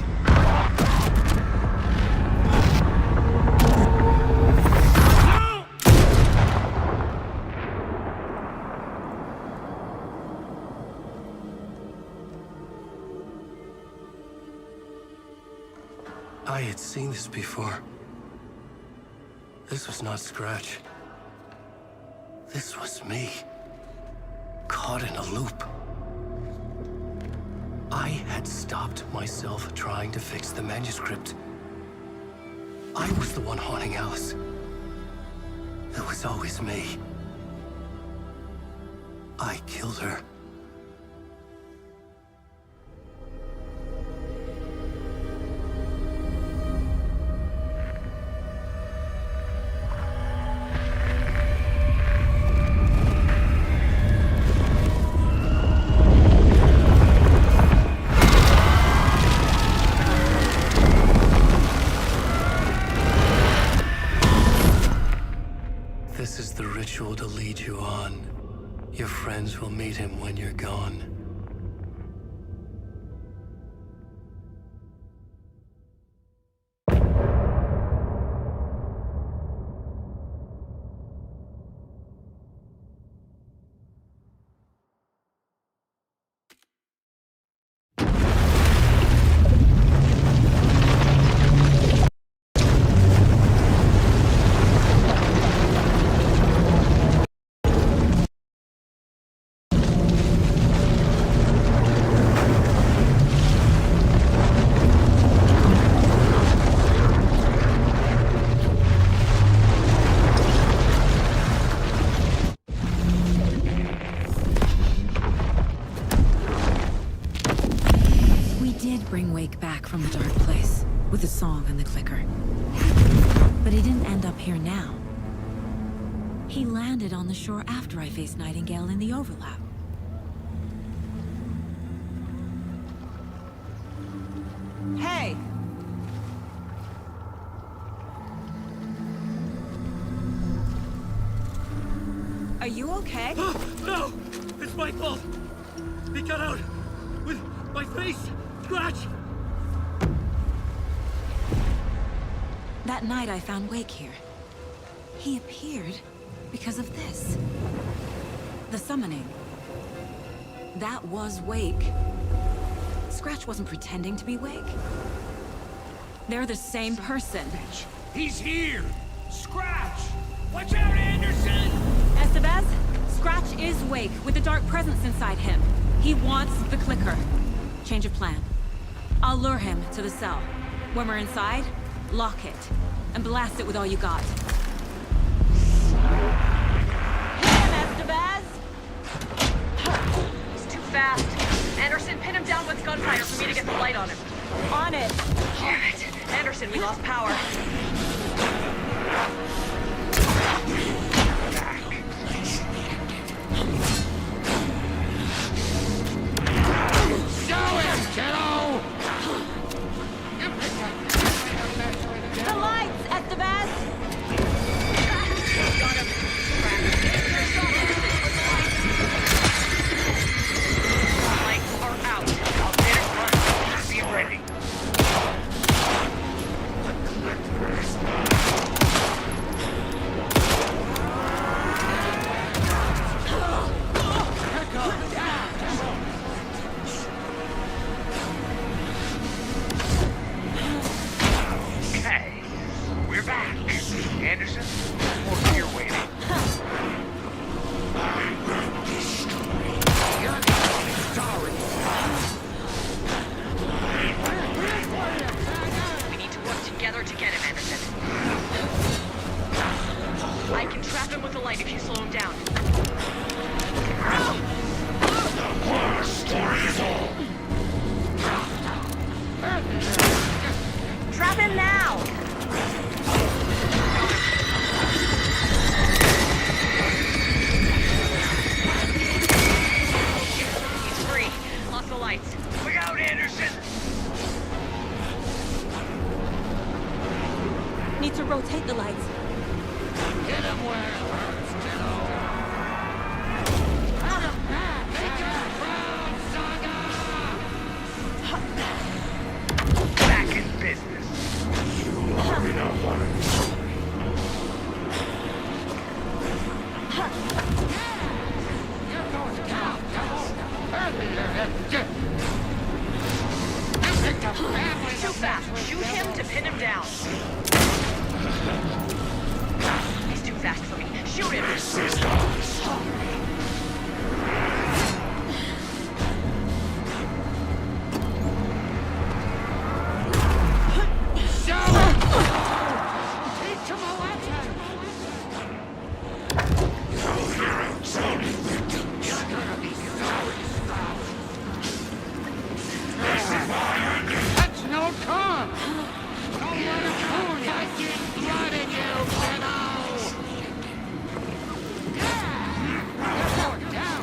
I had seen this before. This was not Scratch. This was me. Caught in a loop. I had stopped myself trying to fix the manuscript. I was the one haunting Alice. It was always me. I killed her. This is the ritual to lead you on. Your friends will meet him when you're gone. Bring Wake back from the dark place, with the song and the clicker. But he didn't end up here now. He landed on the shore after I faced Nightingale in the overlap. Hey! Are you okay? No! It's my fault! He got out with my face! Scratch! That night I found Wake here. He appeared because of this. The summoning. That was Wake. Scratch wasn't pretending to be Wake. They're the same person. He's here! Scratch! Watch out, Anderson! Estevez, Scratch is Wake with the dark presence inside him. He wants the clicker. Change of plan. I'll lure him to the cell. When we're inside, lock it. And blast it with all you got. Hit him, Estevez! He's too fast. Anderson, pin him down with gunfire for me to get the light on him. On it. Damn it. Anderson, we lost power. Show him, kiddo! The lights, Estevez! Got him. Lights are out. I'll get it run. Be ready. Okay, we're back. Anderson, more here waiting. You're sorry. We need to work together to get him, Anderson. I can trap him with the light if you slow him down. Trap him now! He's free. Lock the lights. Look out, Anderson! Need to rotate the lights. Hit him where it hurts, kiddo! Back in business. You are in a hurry. You're going down, Too fast. Shoot him to pin him down. He's too fast for me. Shoot him! This is the That's no time! Don't let him fool you! I get blood in you, kiddo! You're going down!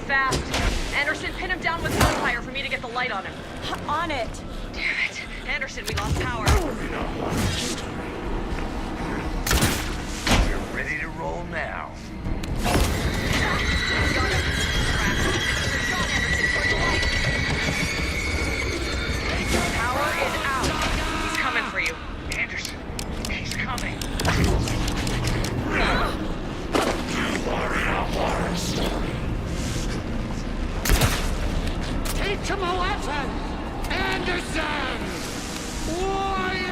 Fast. Anderson, pin him down with gunfire for me to get the light on him. On it. Damn it. Anderson, we lost power. We're ready to roll now. Got him. John Anderson, towards the light. Power is out. He's coming for you. Anderson, he's coming. Teach him a lesson! Anderson! Warriors!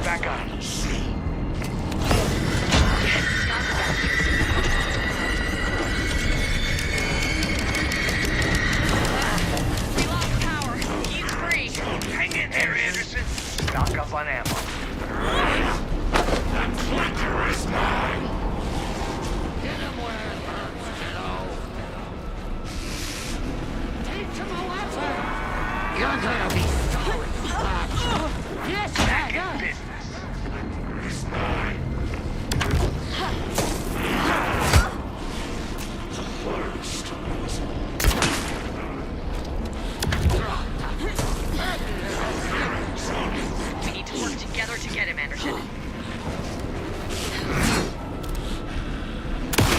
Back on. We lost power. He's free. Hang in there, Anderson. Stock up on ammo. That clicker is mine! Hit him where it hurts, kiddo! Teach him a lesson! You're gonna be sorry for that! Yes, back in business! Get him, Anderson.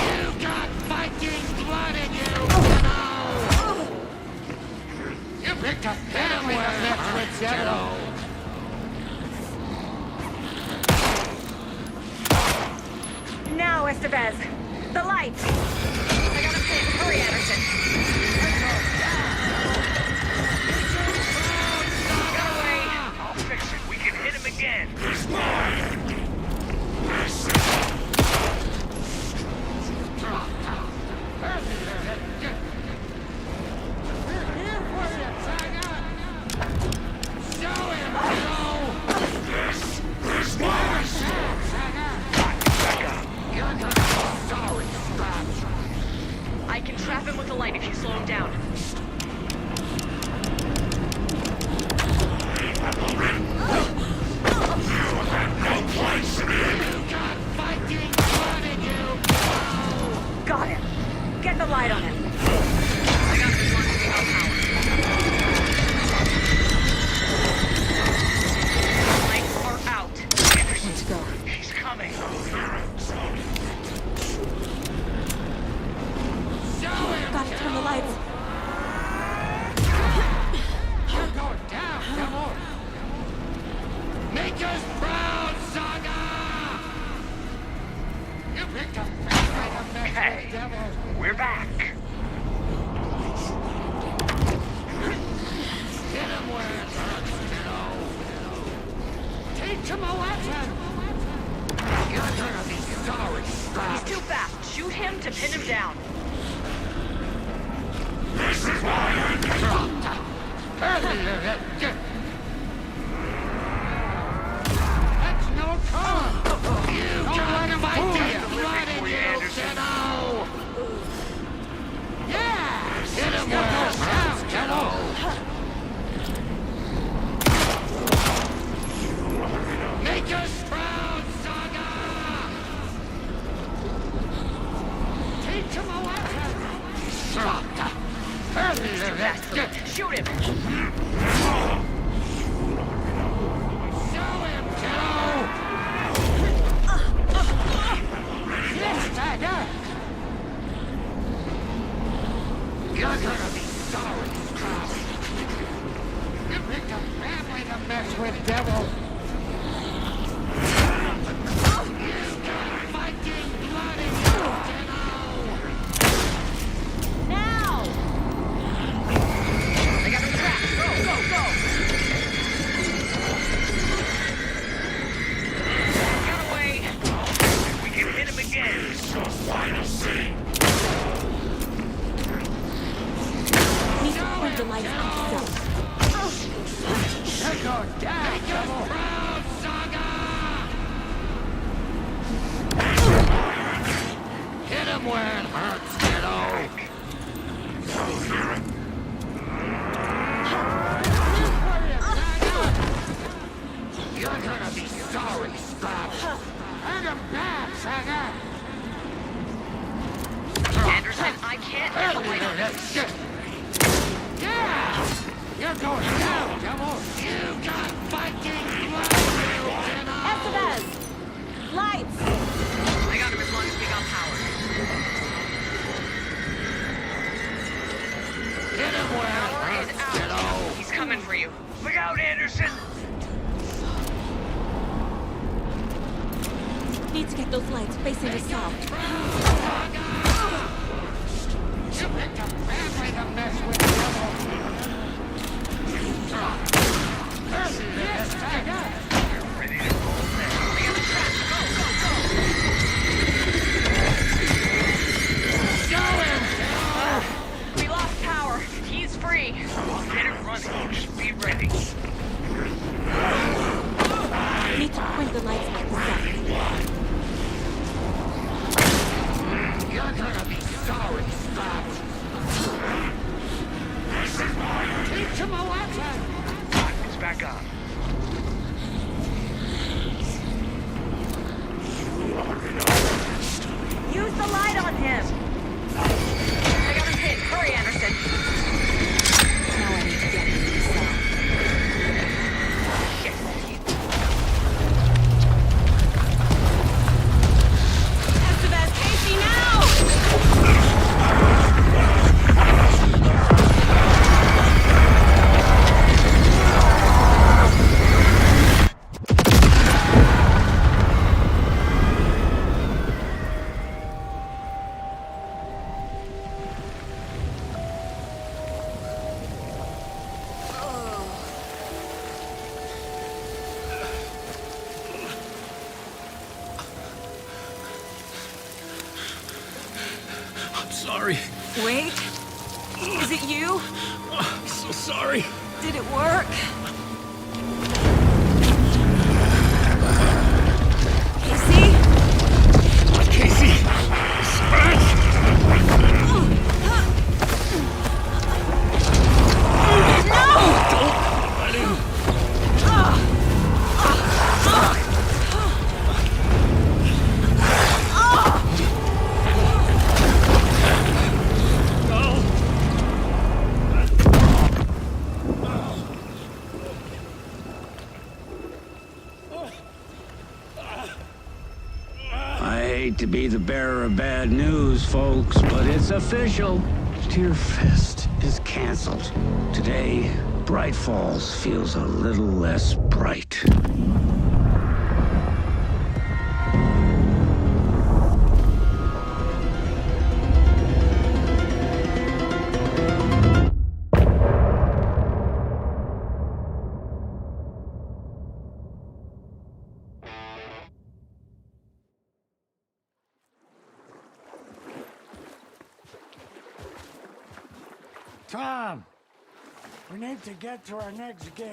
You got fighting blood in you, you know! You picked a family to mess with, Shadow! Now, Estevez. The lights. I got him pinned. Hurry, Anderson. Get away. I'll fix it. We can hit him again. I can trap him with the light if you slow him down. Got him. Get the light on him. I got this one without power. Lights are out. Let's go. He's coming. Gotta turn the lights. You're going down, devil! Make us proud, Saga! You picked a family to mess Okay, with, devil! we're back. Hit him where it hurts, kiddo! Teach him a lesson! You're gonna be sorry, Scrap! He's too fast. Shoot him to pin him down. This is why I'm dropped! That's no call! You don't let him fight you! Blood in you, kiddo! Yeah! Hit him where it hurts, kiddo! Make us proud, Saga! Teach him a lesson! Shoot him! Show him, kiddo! Yes, Tiger! You're gonna be sorry, Strauss. You picked a family to mess with, devil! You got fighting blood in you, kiddo! Now! I got him trapped. Go, go, go! Get away! We can hit him again. Need to point the lights on himself. You're going down, devil! Proud, Saga! Hit him where it hurts, kiddo! You're gonna be sorry, Scrap! Hand him back, Saga! Anderson, I can't get the light on him. Yeah! You're going down, devil! You got fighting blood, you kiddo! Estevez! Lights! I got him as long as we got power. Hit him where it Power is hurts, out. kiddo! He's coming for you. Look out, Anderson! Need to get those lights facing the south. You picked a family to mess with, devil! Yes, Tiger! Ready to roll now. I got him trapped. Go, go, go! Show him, kiddo! We lost power. He's free. We'll get it running. Just be ready. Need to point the lights at the south. You're gonna be sorry, Scott! Teach him a lesson! It's back on. Use the light on him. I got him hit. Hurry, Anderson. Now I need to get him to the south. sorry. Wait. Is it you? I'm so sorry. Did it work? Casey? Casey! Scratch! I hate to be the bearer of bad news, folks, but it's official. Tearfest is canceled. Today, Bright Falls feels a little less bright. Tom, we need to get to our next gig.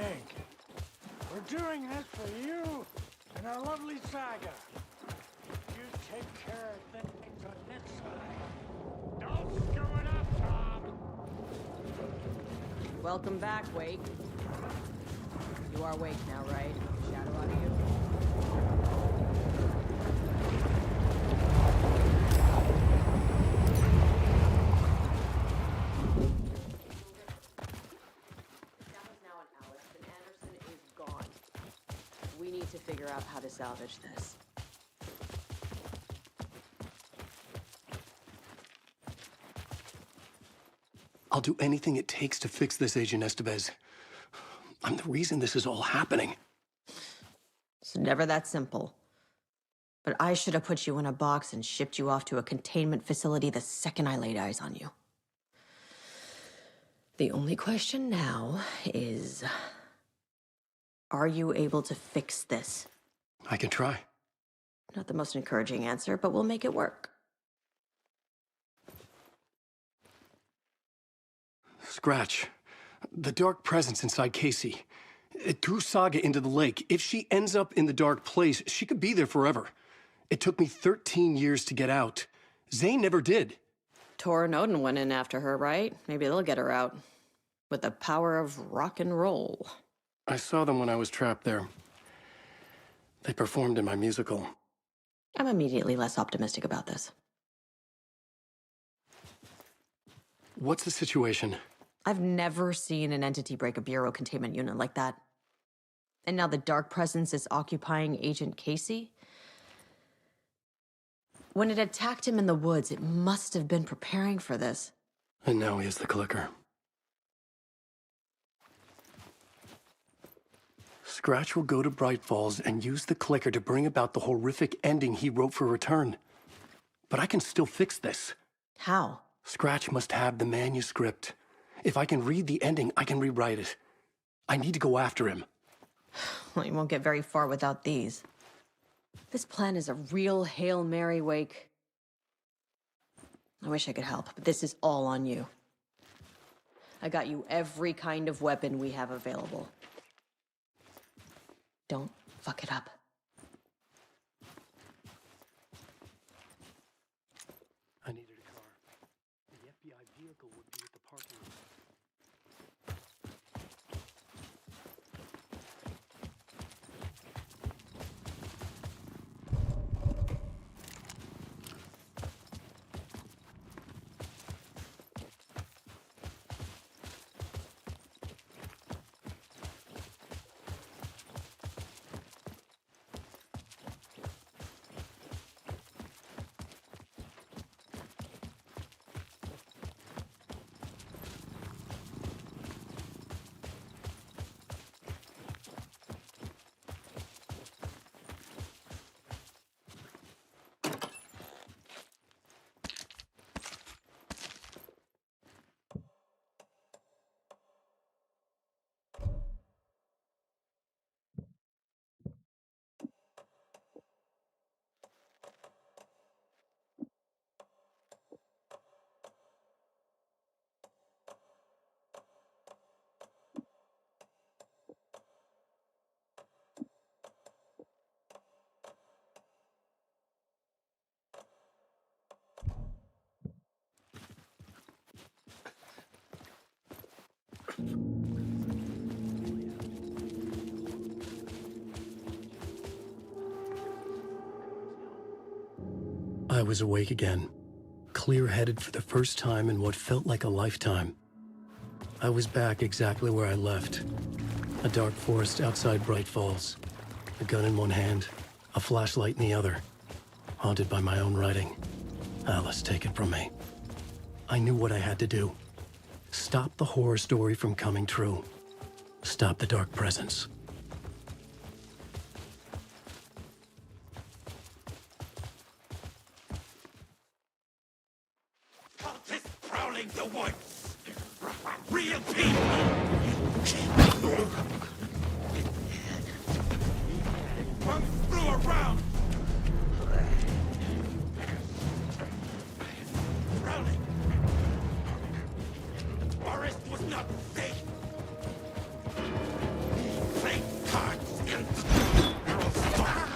We're doing this for you and our lovely saga. You take care of things on this side. Don't screw it up, Tom! Welcome back, Wake. You are Wake now, right? Shadow out of you? We need to figure out how to salvage this. I'll do anything it takes to fix this, Agent Estevez. I'm the reason this is all happening. It's never that simple. But I should have put you in a box and shipped you off to a containment facility the second I laid eyes on you. The only question now is... are you able to fix this? I can try. Not the most encouraging answer, but we'll make it work. Scratch. The dark presence inside Casey. It threw Saga into the lake. If she ends up in the dark place, she could be there forever. It took me 13 years to get out. Zane never did. Tor and Odin went in after her, right? Maybe they'll get her out. With the power of rock and roll. I saw them when I was trapped there. They performed in my musical. I'm immediately less optimistic about this. What's the situation? I've never seen an entity break a Bureau containment unit like that. And now the Dark Presence is occupying Agent Casey? When it attacked him in the woods, it must have been preparing for this. And now he has the clicker. Scratch will go to Bright Falls and use the clicker to bring about the horrific ending he wrote for Return. But I can still fix this. How? Scratch must have the manuscript. If I can read the ending, I can rewrite it. I need to go after him. Well, you won't get very far without these. This plan is a real Hail Mary, Wake. I wish I could help, but this is all on you. I got you every kind of weapon we have available. Don't fuck it up. I needed a car. The FBI vehicle would be at the parking lot. I was awake again, clear-headed for the first time in what felt like a lifetime. I was back exactly where I left. A dark forest outside Bright Falls. A gun in one hand, a flashlight in the other. Haunted by my own writing. Alice taken from me. I knew what I had to do. Stop the horror story from coming true. Stop the dark presence. Cultists prowling the woods. Real people. One threw around. Prowling. The forest was not safe. Played cards in the barrel storm.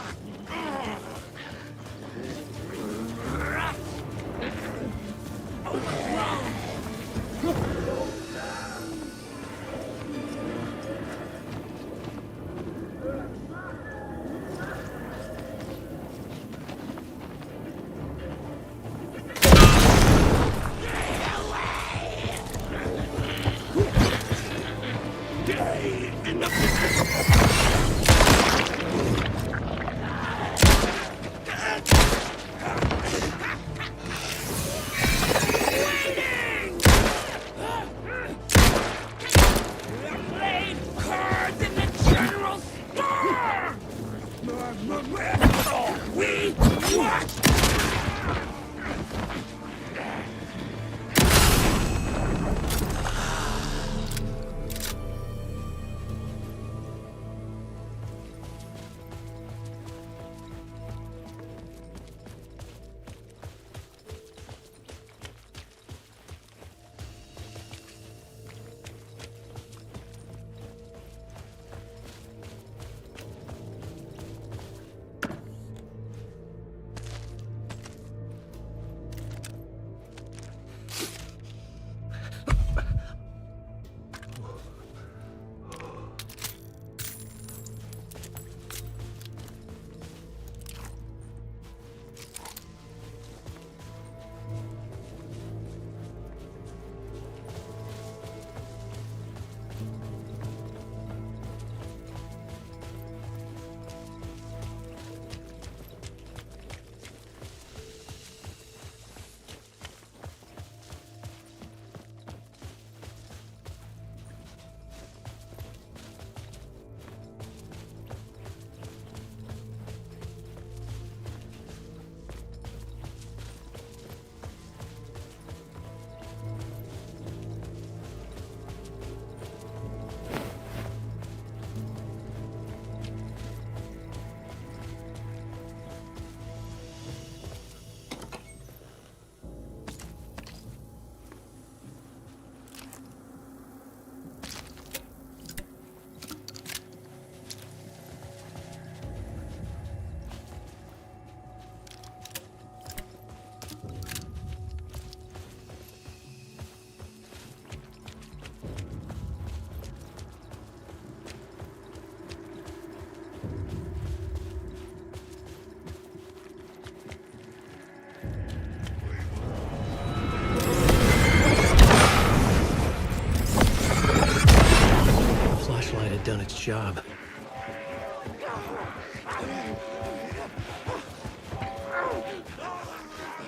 Done its job.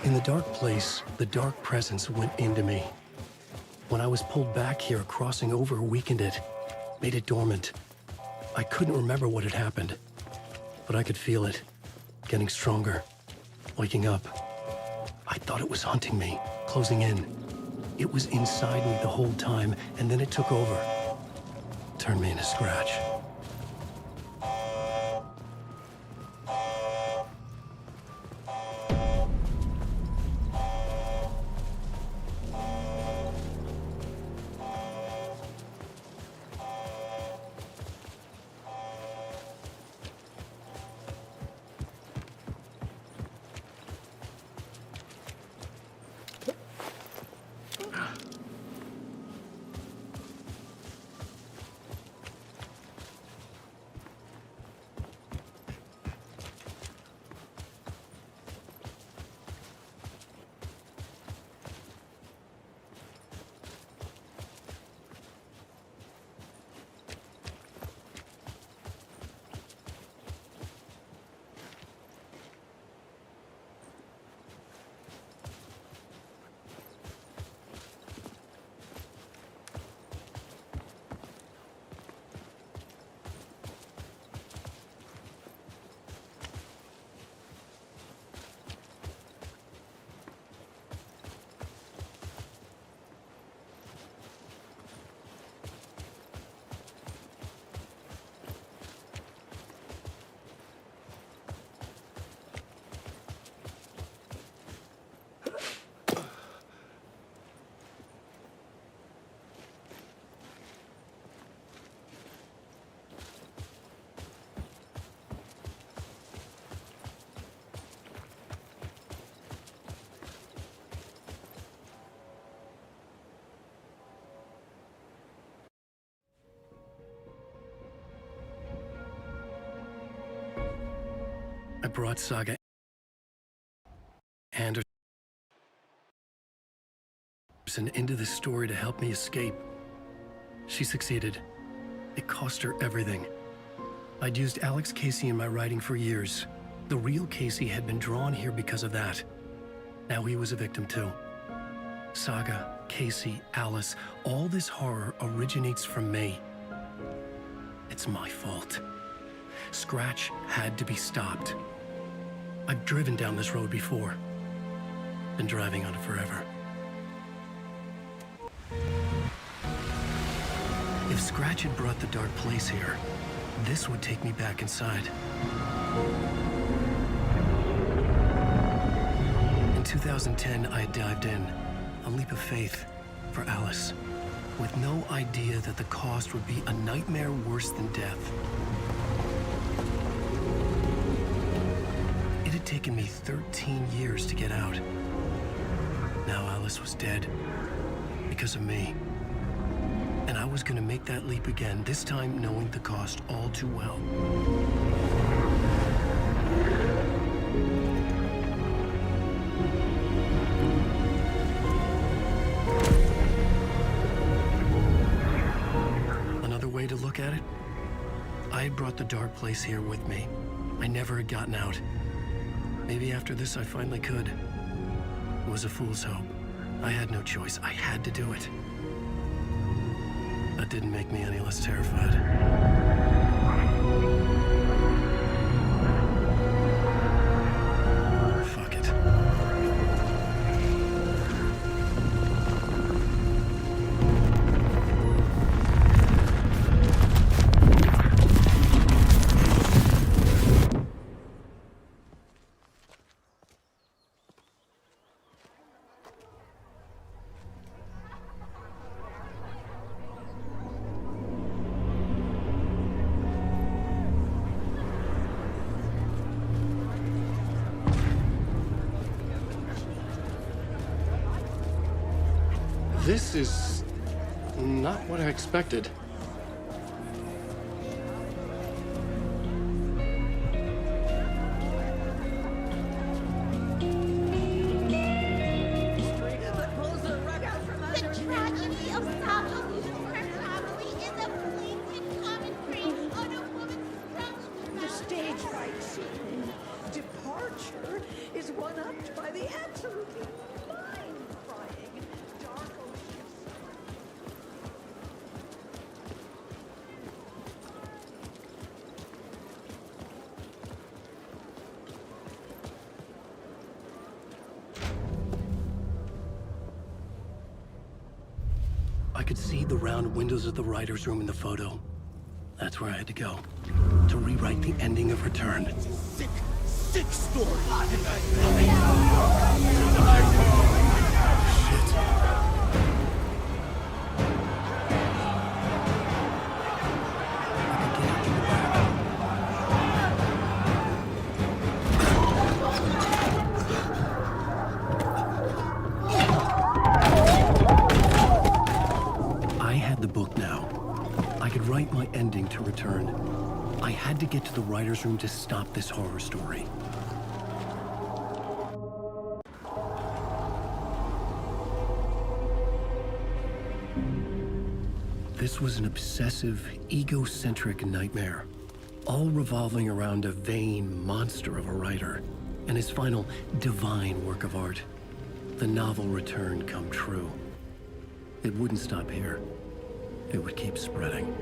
In the dark place, the dark presence went into me. When I was pulled back here, crossing over weakened it, made it dormant. I couldn't remember what had happened, but I could feel it, getting stronger, waking up. I thought it was hunting me, closing in. It was inside me the whole time, and then it took over. Turned me into Scratch. I brought Saga Anderson into this story to help me escape. She succeeded. It cost her everything. I'd used Alex Casey in my writing for years. The real Casey had been drawn here because of that. Now he was a victim too. Saga, Casey, Alice, all this horror originates from me. It's my fault. Scratch had to be stopped. I've driven down this road before. Been driving on it forever. If Scratch had brought the Dark Place here, this would take me back inside. In 2010, I dived in, a leap of faith for Alice, with no idea that the cost would be a nightmare worse than death. It had taken me 13 years to get out. Now Alice was dead, because of me. And I was gonna make that leap again, this time knowing the cost all too well. Another way to look at it, I had brought the Dark Place here with me. I never had gotten out. Maybe after this I finally could. It was a fool's hope. I had no choice. I had to do it. That didn't make me any less terrified. Fuck it. This is not what I expected. The stage fright scene. Departure is one-upped by the absolutely mind-frying Dark Ocean. I could see the round windows of the writer's room in the photo. That's where I had to go, to rewrite the ending of Return. Sick story. I had the book now. I could write my ending to Return. I had to get to the writer's room to stop this horror story. This was an obsessive, egocentric nightmare, all revolving around a vain monster of a writer and his final divine work of art, the novel Return come true. It wouldn't stop here. It would keep spreading.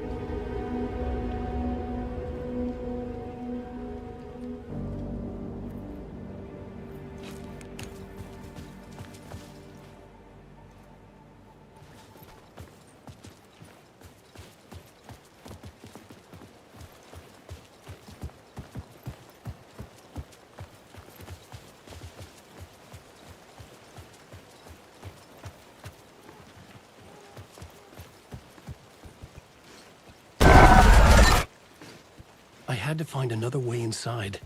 I had to find another way inside.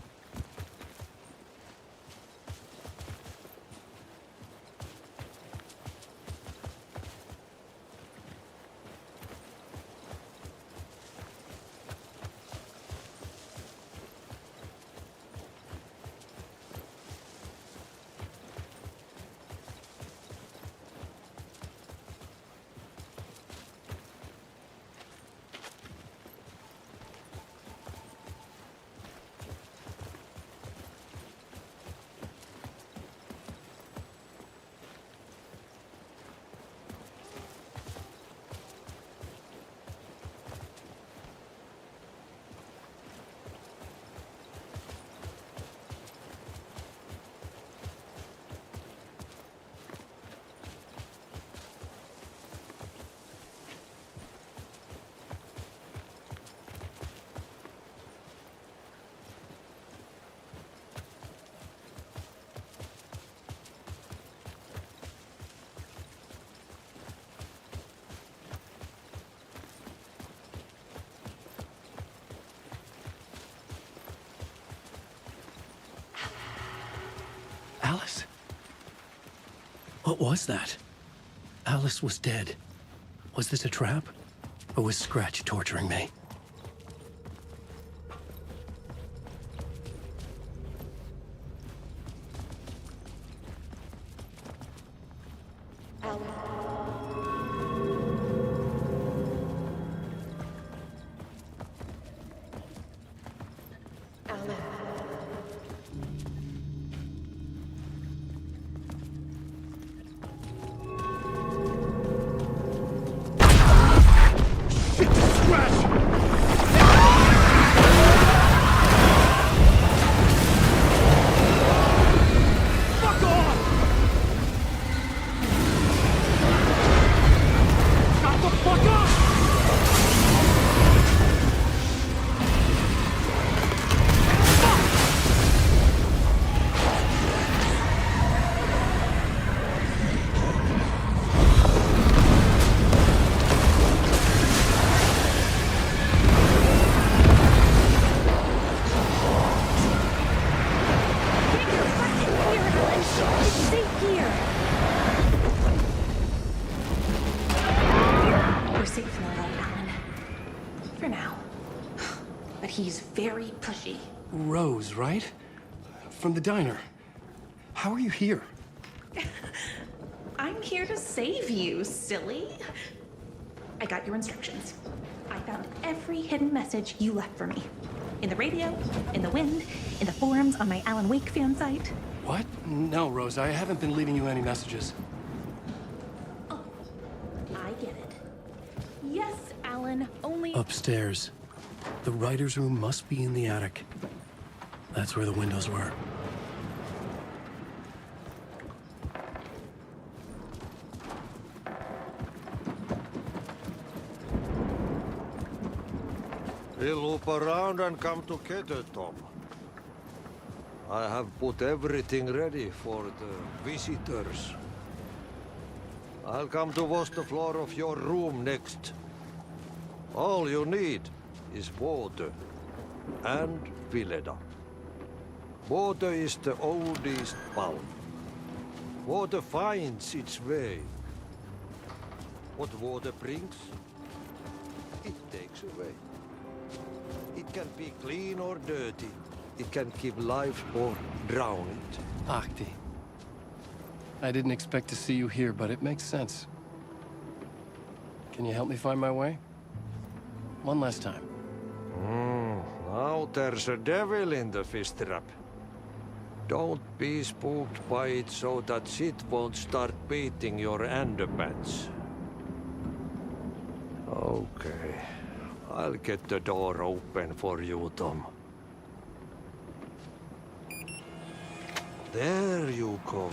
Alice? What was that? Alice was dead. Was this a trap? Or was Scratch torturing me? He's very pushy. Rose, right? From the diner. How are you here? I'm here to save you, silly. I got your instructions. I found every hidden message you left for me. In the radio, in the wind, in the forums on my Alan Wake fan site. What? No, Rose, I haven't been leaving you any messages. Oh, I get it. Yes, Alan, only... Upstairs. The writer's room must be in the attic. That's where the windows were. We'll loop around and come together, Tom. I have put everything ready for the visitors. I'll come to wash the floor of your room next. All you need is water and Vileda. Water is the oldest bulb. Water finds its way. What water brings, it takes away. It can be clean or dirty. It can keep life or drown it. Ahti. I didn't expect to see you here, but it makes sense. Can you help me find my way? One last time. Now there's a devil in the fish trap. Don't be spooked by it so that shit won't start beating your underpants. Okay. I'll get the door open for you, Tom. There you go.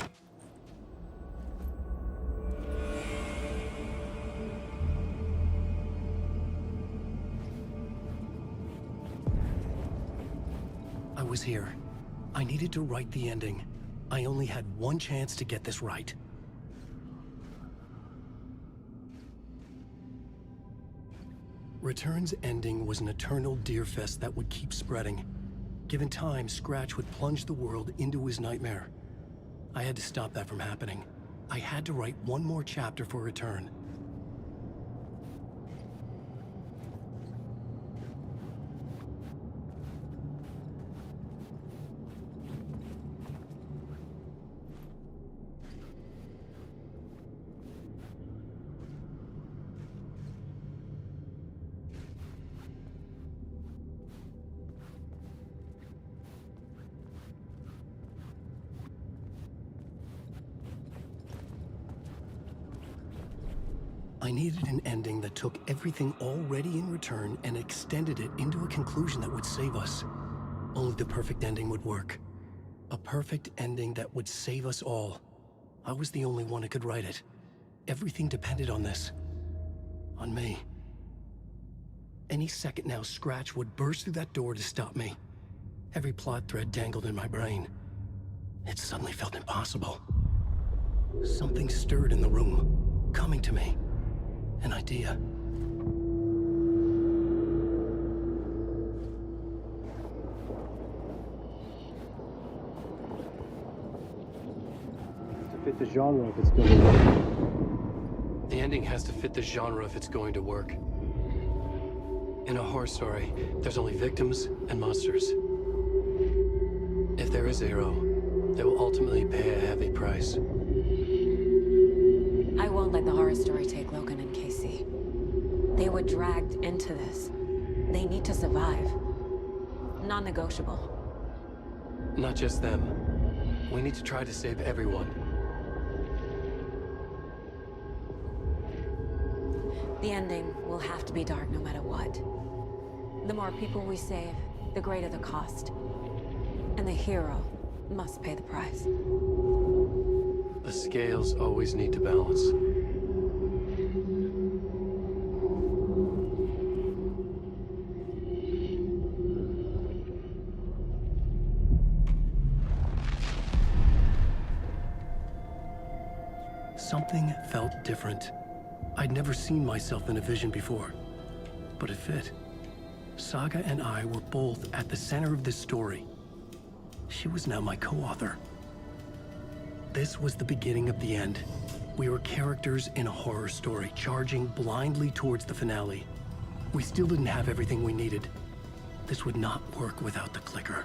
I was here. I needed to write the ending. I only had one chance to get this right. Return's ending was an eternal Deerfest that would keep spreading. Given time, Scratch would plunge the world into his nightmare. I had to stop that from happening. I had to write one more chapter for Return. I needed an ending that took everything already in Return and extended it into a conclusion that would save us. Only the perfect ending would work. A perfect ending that would save us all. I was the only one who could write it. Everything depended on this. On me. Any second now, Scratch would burst through that door to stop me. Every plot thread dangled in my brain. It suddenly felt impossible. Something stirred in the room, coming to me. An idea. fit the genre if it's going to work. The ending has to fit the genre if it's going to work. In a horror story, there's only victims and monsters. If there is a hero, they will ultimately pay a heavy price. I won't let the horror story take Logan and Casey. They were dragged into this. They need to survive. Non-negotiable. Not just them. We need to try to save everyone. The ending will have to be dark no matter what. The more people we save, the greater the cost. And the hero must pay the price. The scales always need to balance. Something felt different. I'd never seen myself in a vision before, but it fit. Saga and I were both at the center of this story. She was now my co-author. This was the beginning of the end. We were characters in a horror story, charging blindly towards the finale. We still didn't have everything we needed. This would not work without the clicker.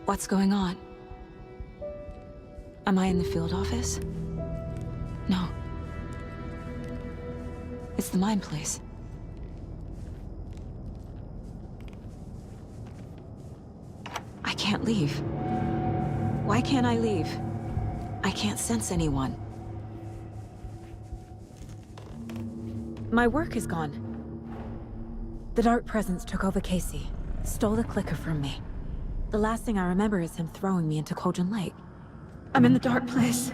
What's going on? Am I in the field office? No. It's the mine place. I can't leave. Why can't I leave? I can't sense anyone. My work is gone. The Dark Presence took over Casey, stole the clicker from me. The last thing I remember is him throwing me into Cauldron Lake. I'm in the dark place.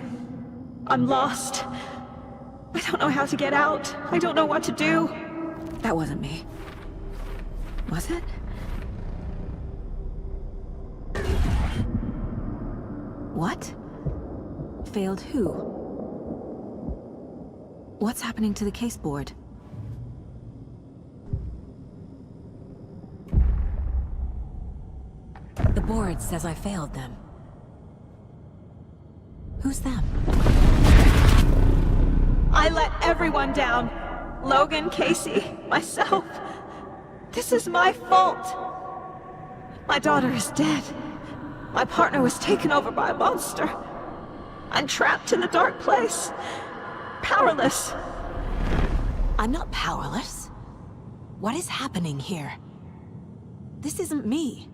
I'm lost. I don't know how to get out. I don't know what to do. That wasn't me. Was it? What? Failed who? What's happening to the case board? The board says I failed them. Who's them? I let everyone down. Logan, Casey, myself. This is my fault. My daughter is dead. My partner was taken over by a monster. I'm trapped in the dark place. Powerless. I'm not powerless. What is happening here? This isn't me.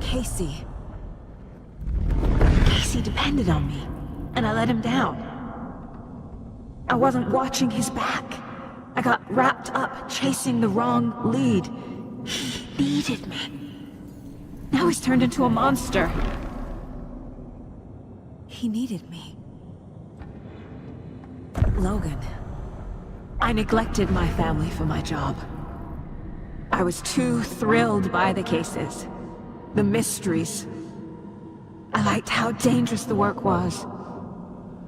Casey. Casey depended on me, and I let him down. I wasn't watching his back. I got wrapped up chasing the wrong lead. He needed me. Now he's turned into a monster. He needed me. Logan. I neglected my family for my job. I was too thrilled by the cases. The mysteries. I liked how dangerous the work was.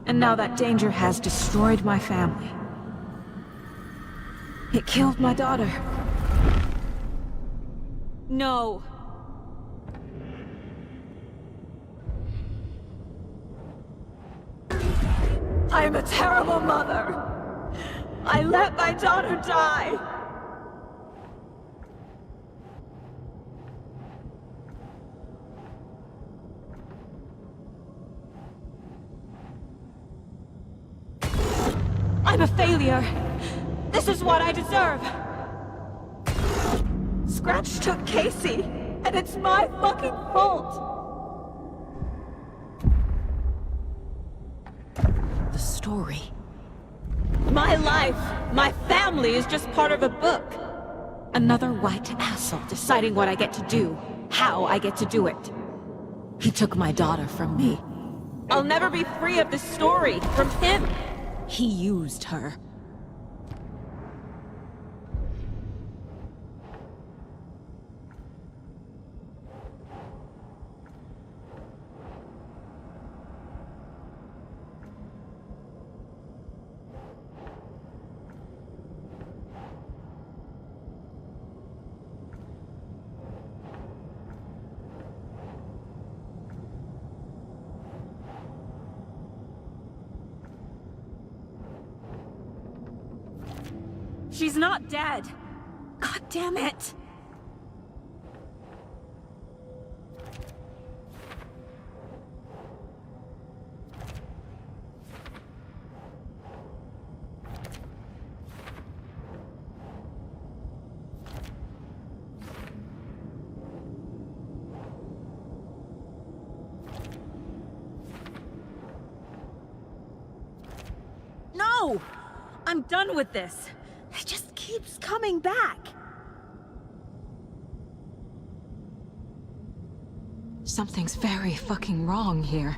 And now that danger has destroyed my family. It killed my daughter. No. I am a terrible mother. I let my daughter die. I'm a failure. This is what I deserve. Scratch took Casey, and it's my fucking fault. The story. My life, my family is just part of a book. Another white asshole deciding what I get to do, how I get to do it. He took my daughter from me. I'll never be free of this story from him. He used her. She's not dead. God damn it. No! I'm done with this. It just keeps coming back. Something's very fucking wrong here.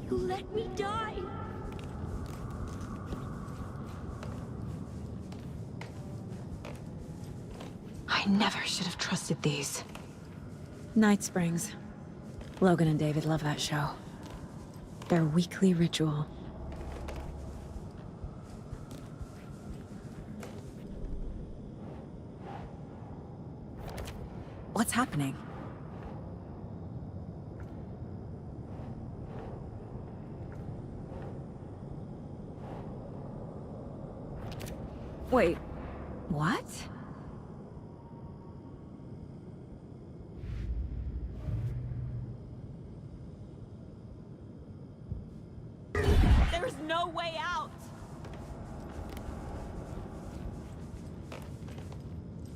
You let me die. I never should have trusted these. Night Springs. Logan and David love that show. Their weekly ritual. What's happening? Wait, what? There's no way out!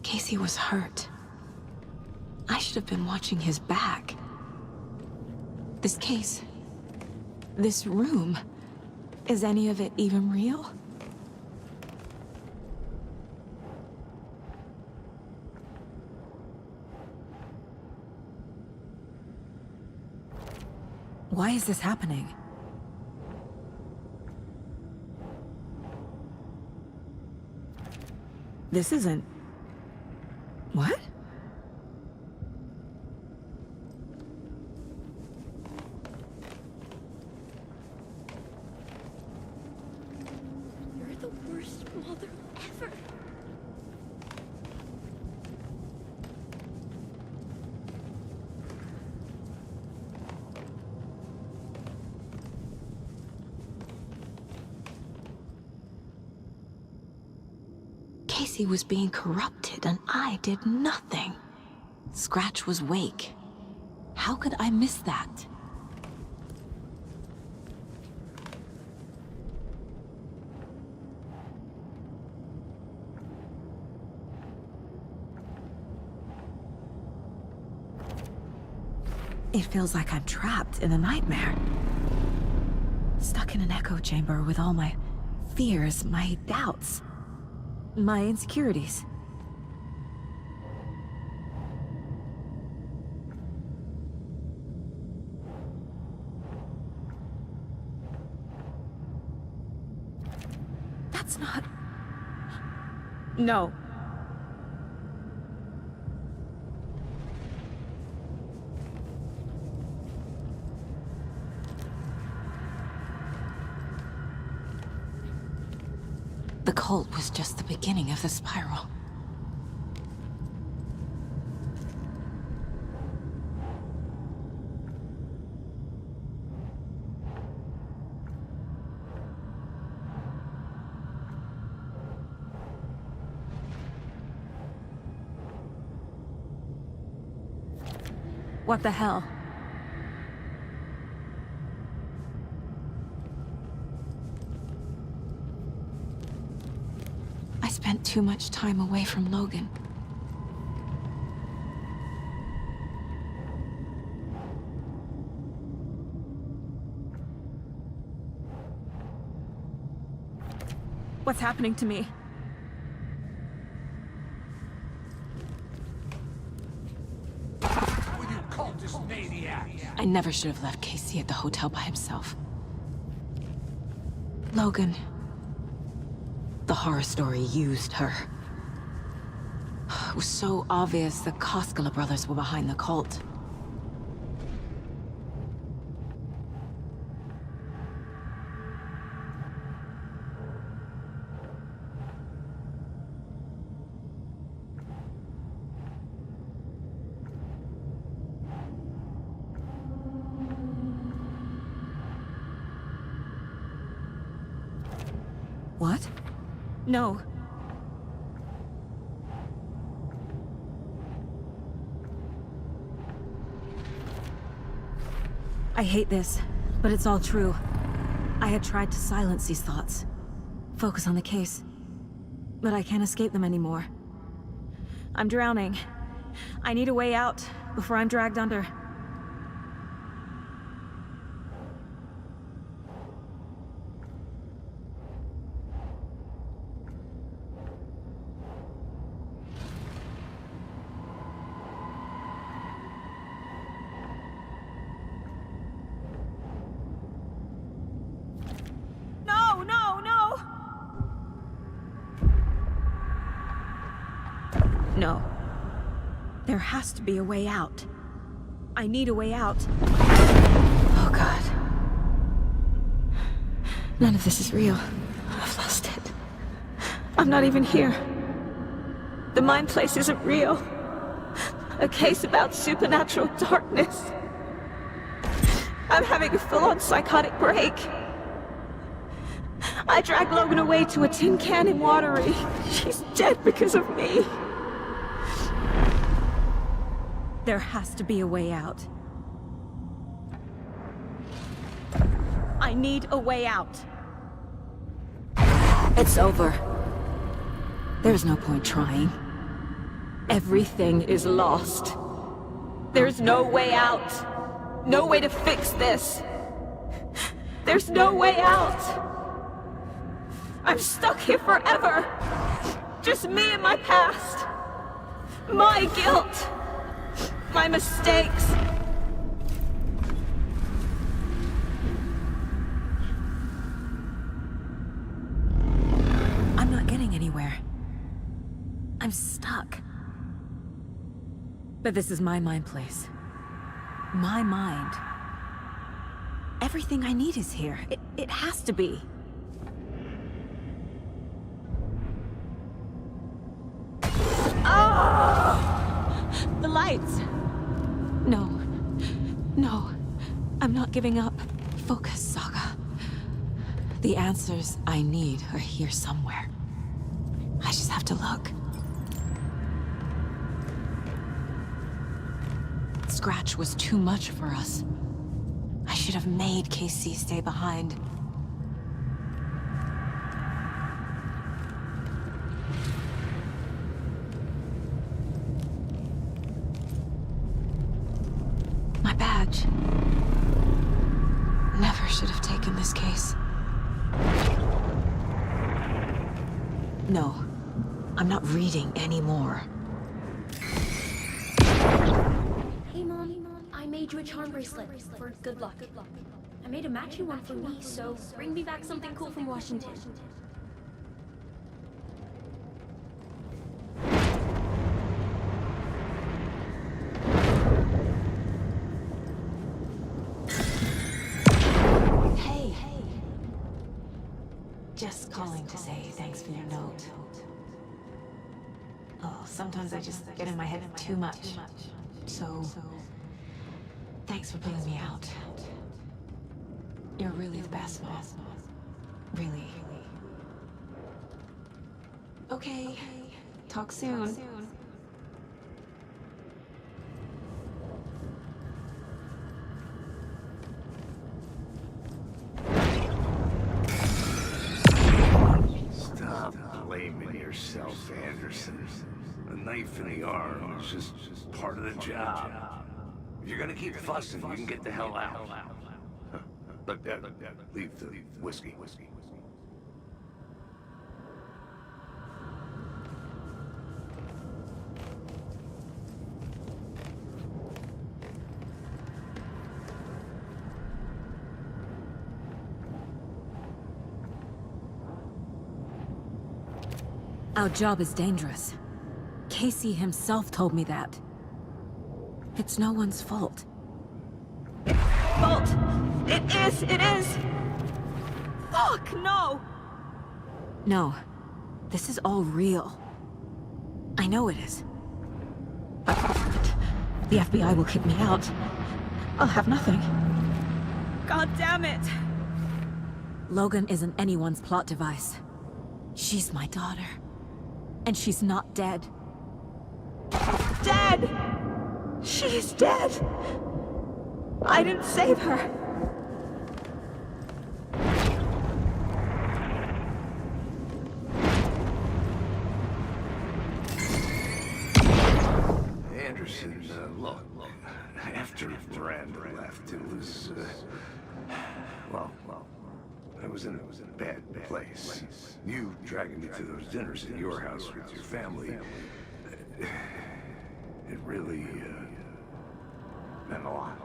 Casey was hurt. I should have been watching his back. This case, this room, is any of it even real? Why is this happening? This isn't... What? You're the worst mother ever. Casey was being corrupted, and I did nothing. Scratch was Wake. How could I miss that? It feels like I'm trapped in a nightmare. Stuck in an echo chamber with all my fears, my doubts. My insecurities. That's not... No. The cult was just the beginning of the spiral. What the hell? I spent too much time away from Logan. What's happening to me? I never should have left Casey at the hotel by himself. Logan. The horror story used her. It was so obvious the Koskela brothers were behind the cult. What? No. I hate this, but it's all true. I had tried to silence these thoughts. Focus on the case. But I can't escape them anymore. I'm drowning. I need a way out before I'm dragged under. No. There has to be a way out. I need a way out. Oh, God. None of this is real. I've lost it. I'm not even here. The mind place isn't real. A case about supernatural darkness. I'm having a full-on psychotic break. I dragged Logan away to a tin can in Watery. She's dead because of me. There has to be a way out. I need a way out. It's over. There's no point trying. Everything is lost. There's no way out. No way to fix this. There's no way out. I'm stuck here forever. Just me and my past. My guilt. My mistakes. I'm not getting anywhere. I'm stuck. But this is my mind place. My mind. Everything I need is here. It has to be. The lights! No. No. I'm not giving up. Focus, Saga. The answers I need are here somewhere. I just have to look. Scratch was too much for us. I should have made KC stay behind. My badge. Never should have taken this case. No, I'm not reading anymore. Hey, Mom. I made you a charm bracelet for good luck. I made a matching one for me, so bring me back something cool from Washington. Hey. Just calling to say thanks for your note. Oh, sometimes I just get in my head too much. So, thanks for pulling me out. You're really the best, Mom. Really. Okay. Talk soon. yourself, Anderson. A knife in the arm is just part of the job. If you're gonna keep fussing, you can get the hell out. Look, leave the whiskey. Our job is dangerous. Casey himself told me that. It's no one's fault. Fault! It is! Fuck, no! No. This is all real. I know it is. The FBI will kick me out. I'll have nothing. God damn it! Logan isn't anyone's plot device. She's my daughter. And she's not dead. Dead! She's dead! I didn't save her. Anderson, look, after Miranda left, it was, well, I was in a bad place. You dragging me to those dinners at your house with your family, it really, meant a lot.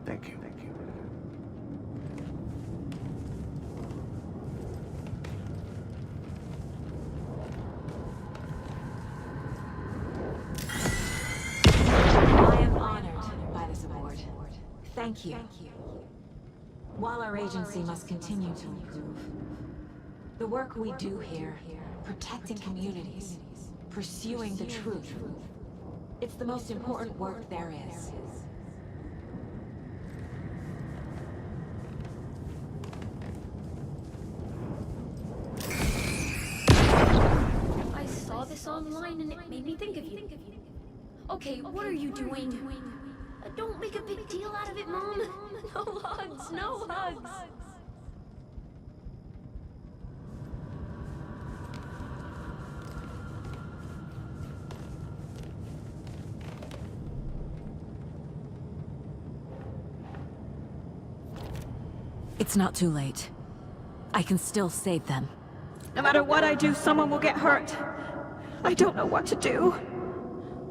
Thank you. I am honored by this award. Thank you. While our agency must continue to improve, the work we do here, protecting communities, pursuing the truth, it's the most important work there is. I saw this online and it made me think of you. Okay, what are you doing? Don't make a big deal out of it, Mom. No hugs, no hugs. It's not too late. I can still save them. No matter what I do, someone will get hurt. I don't know what to do.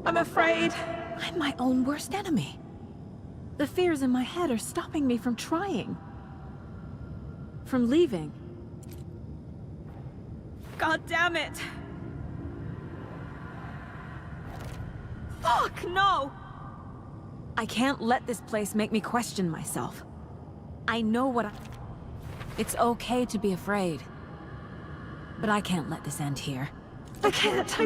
I'm afraid. I'm my own worst enemy. The fears in my head are stopping me from trying. From leaving. God damn it! Fuck, no! I can't let this place make me question myself. I know what I... It's okay to be afraid. But I can't let this end here. I can't!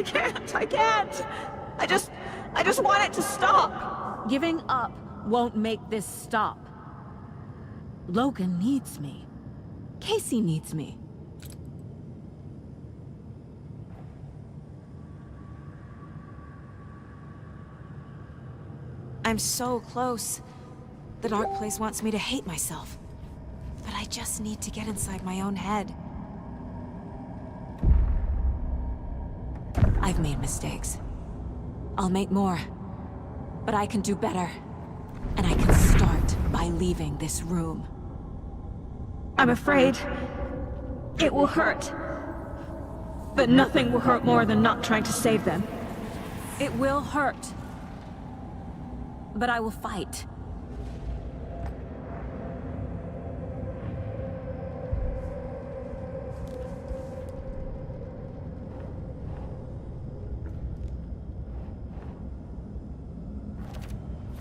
I just want it to stop! Giving up won't make this stop. Logan needs me. Casey needs me. I'm so close. The dark place wants me to hate myself. But I just need to get inside my own head. I've made mistakes. I'll make more. But I can do better. And I can start by leaving this room. I'm afraid it will hurt. But nothing will hurt more than not trying to save them. It will hurt. But I will fight.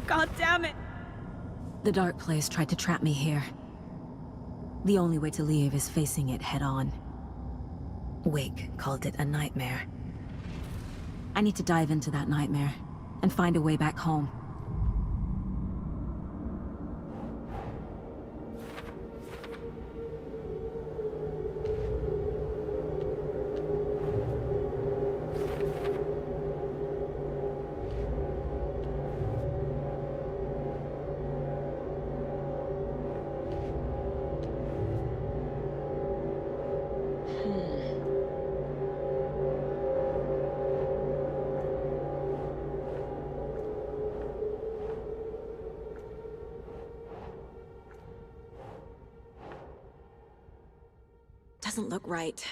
God damn it! The dark place tried to trap me here. The only way to leave is facing it head-on. Wake called it a nightmare. I need to dive into that nightmare and find a way back home. doesn't look right.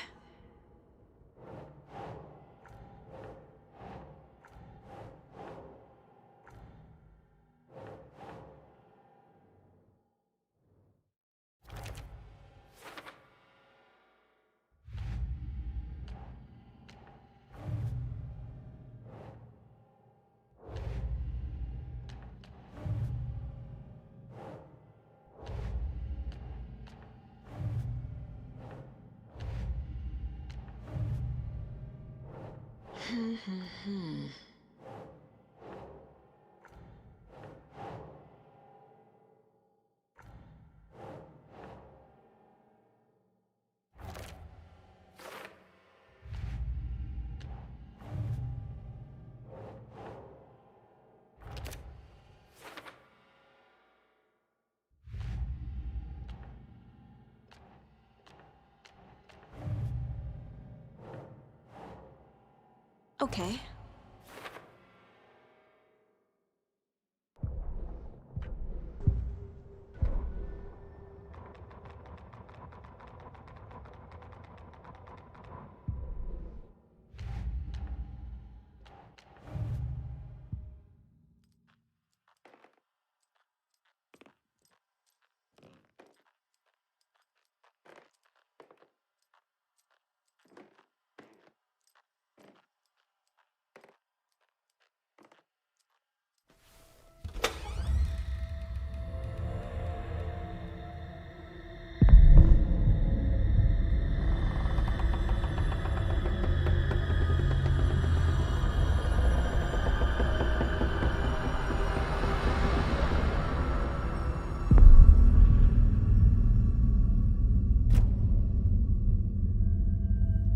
Okay.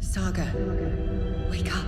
Saga, wake up.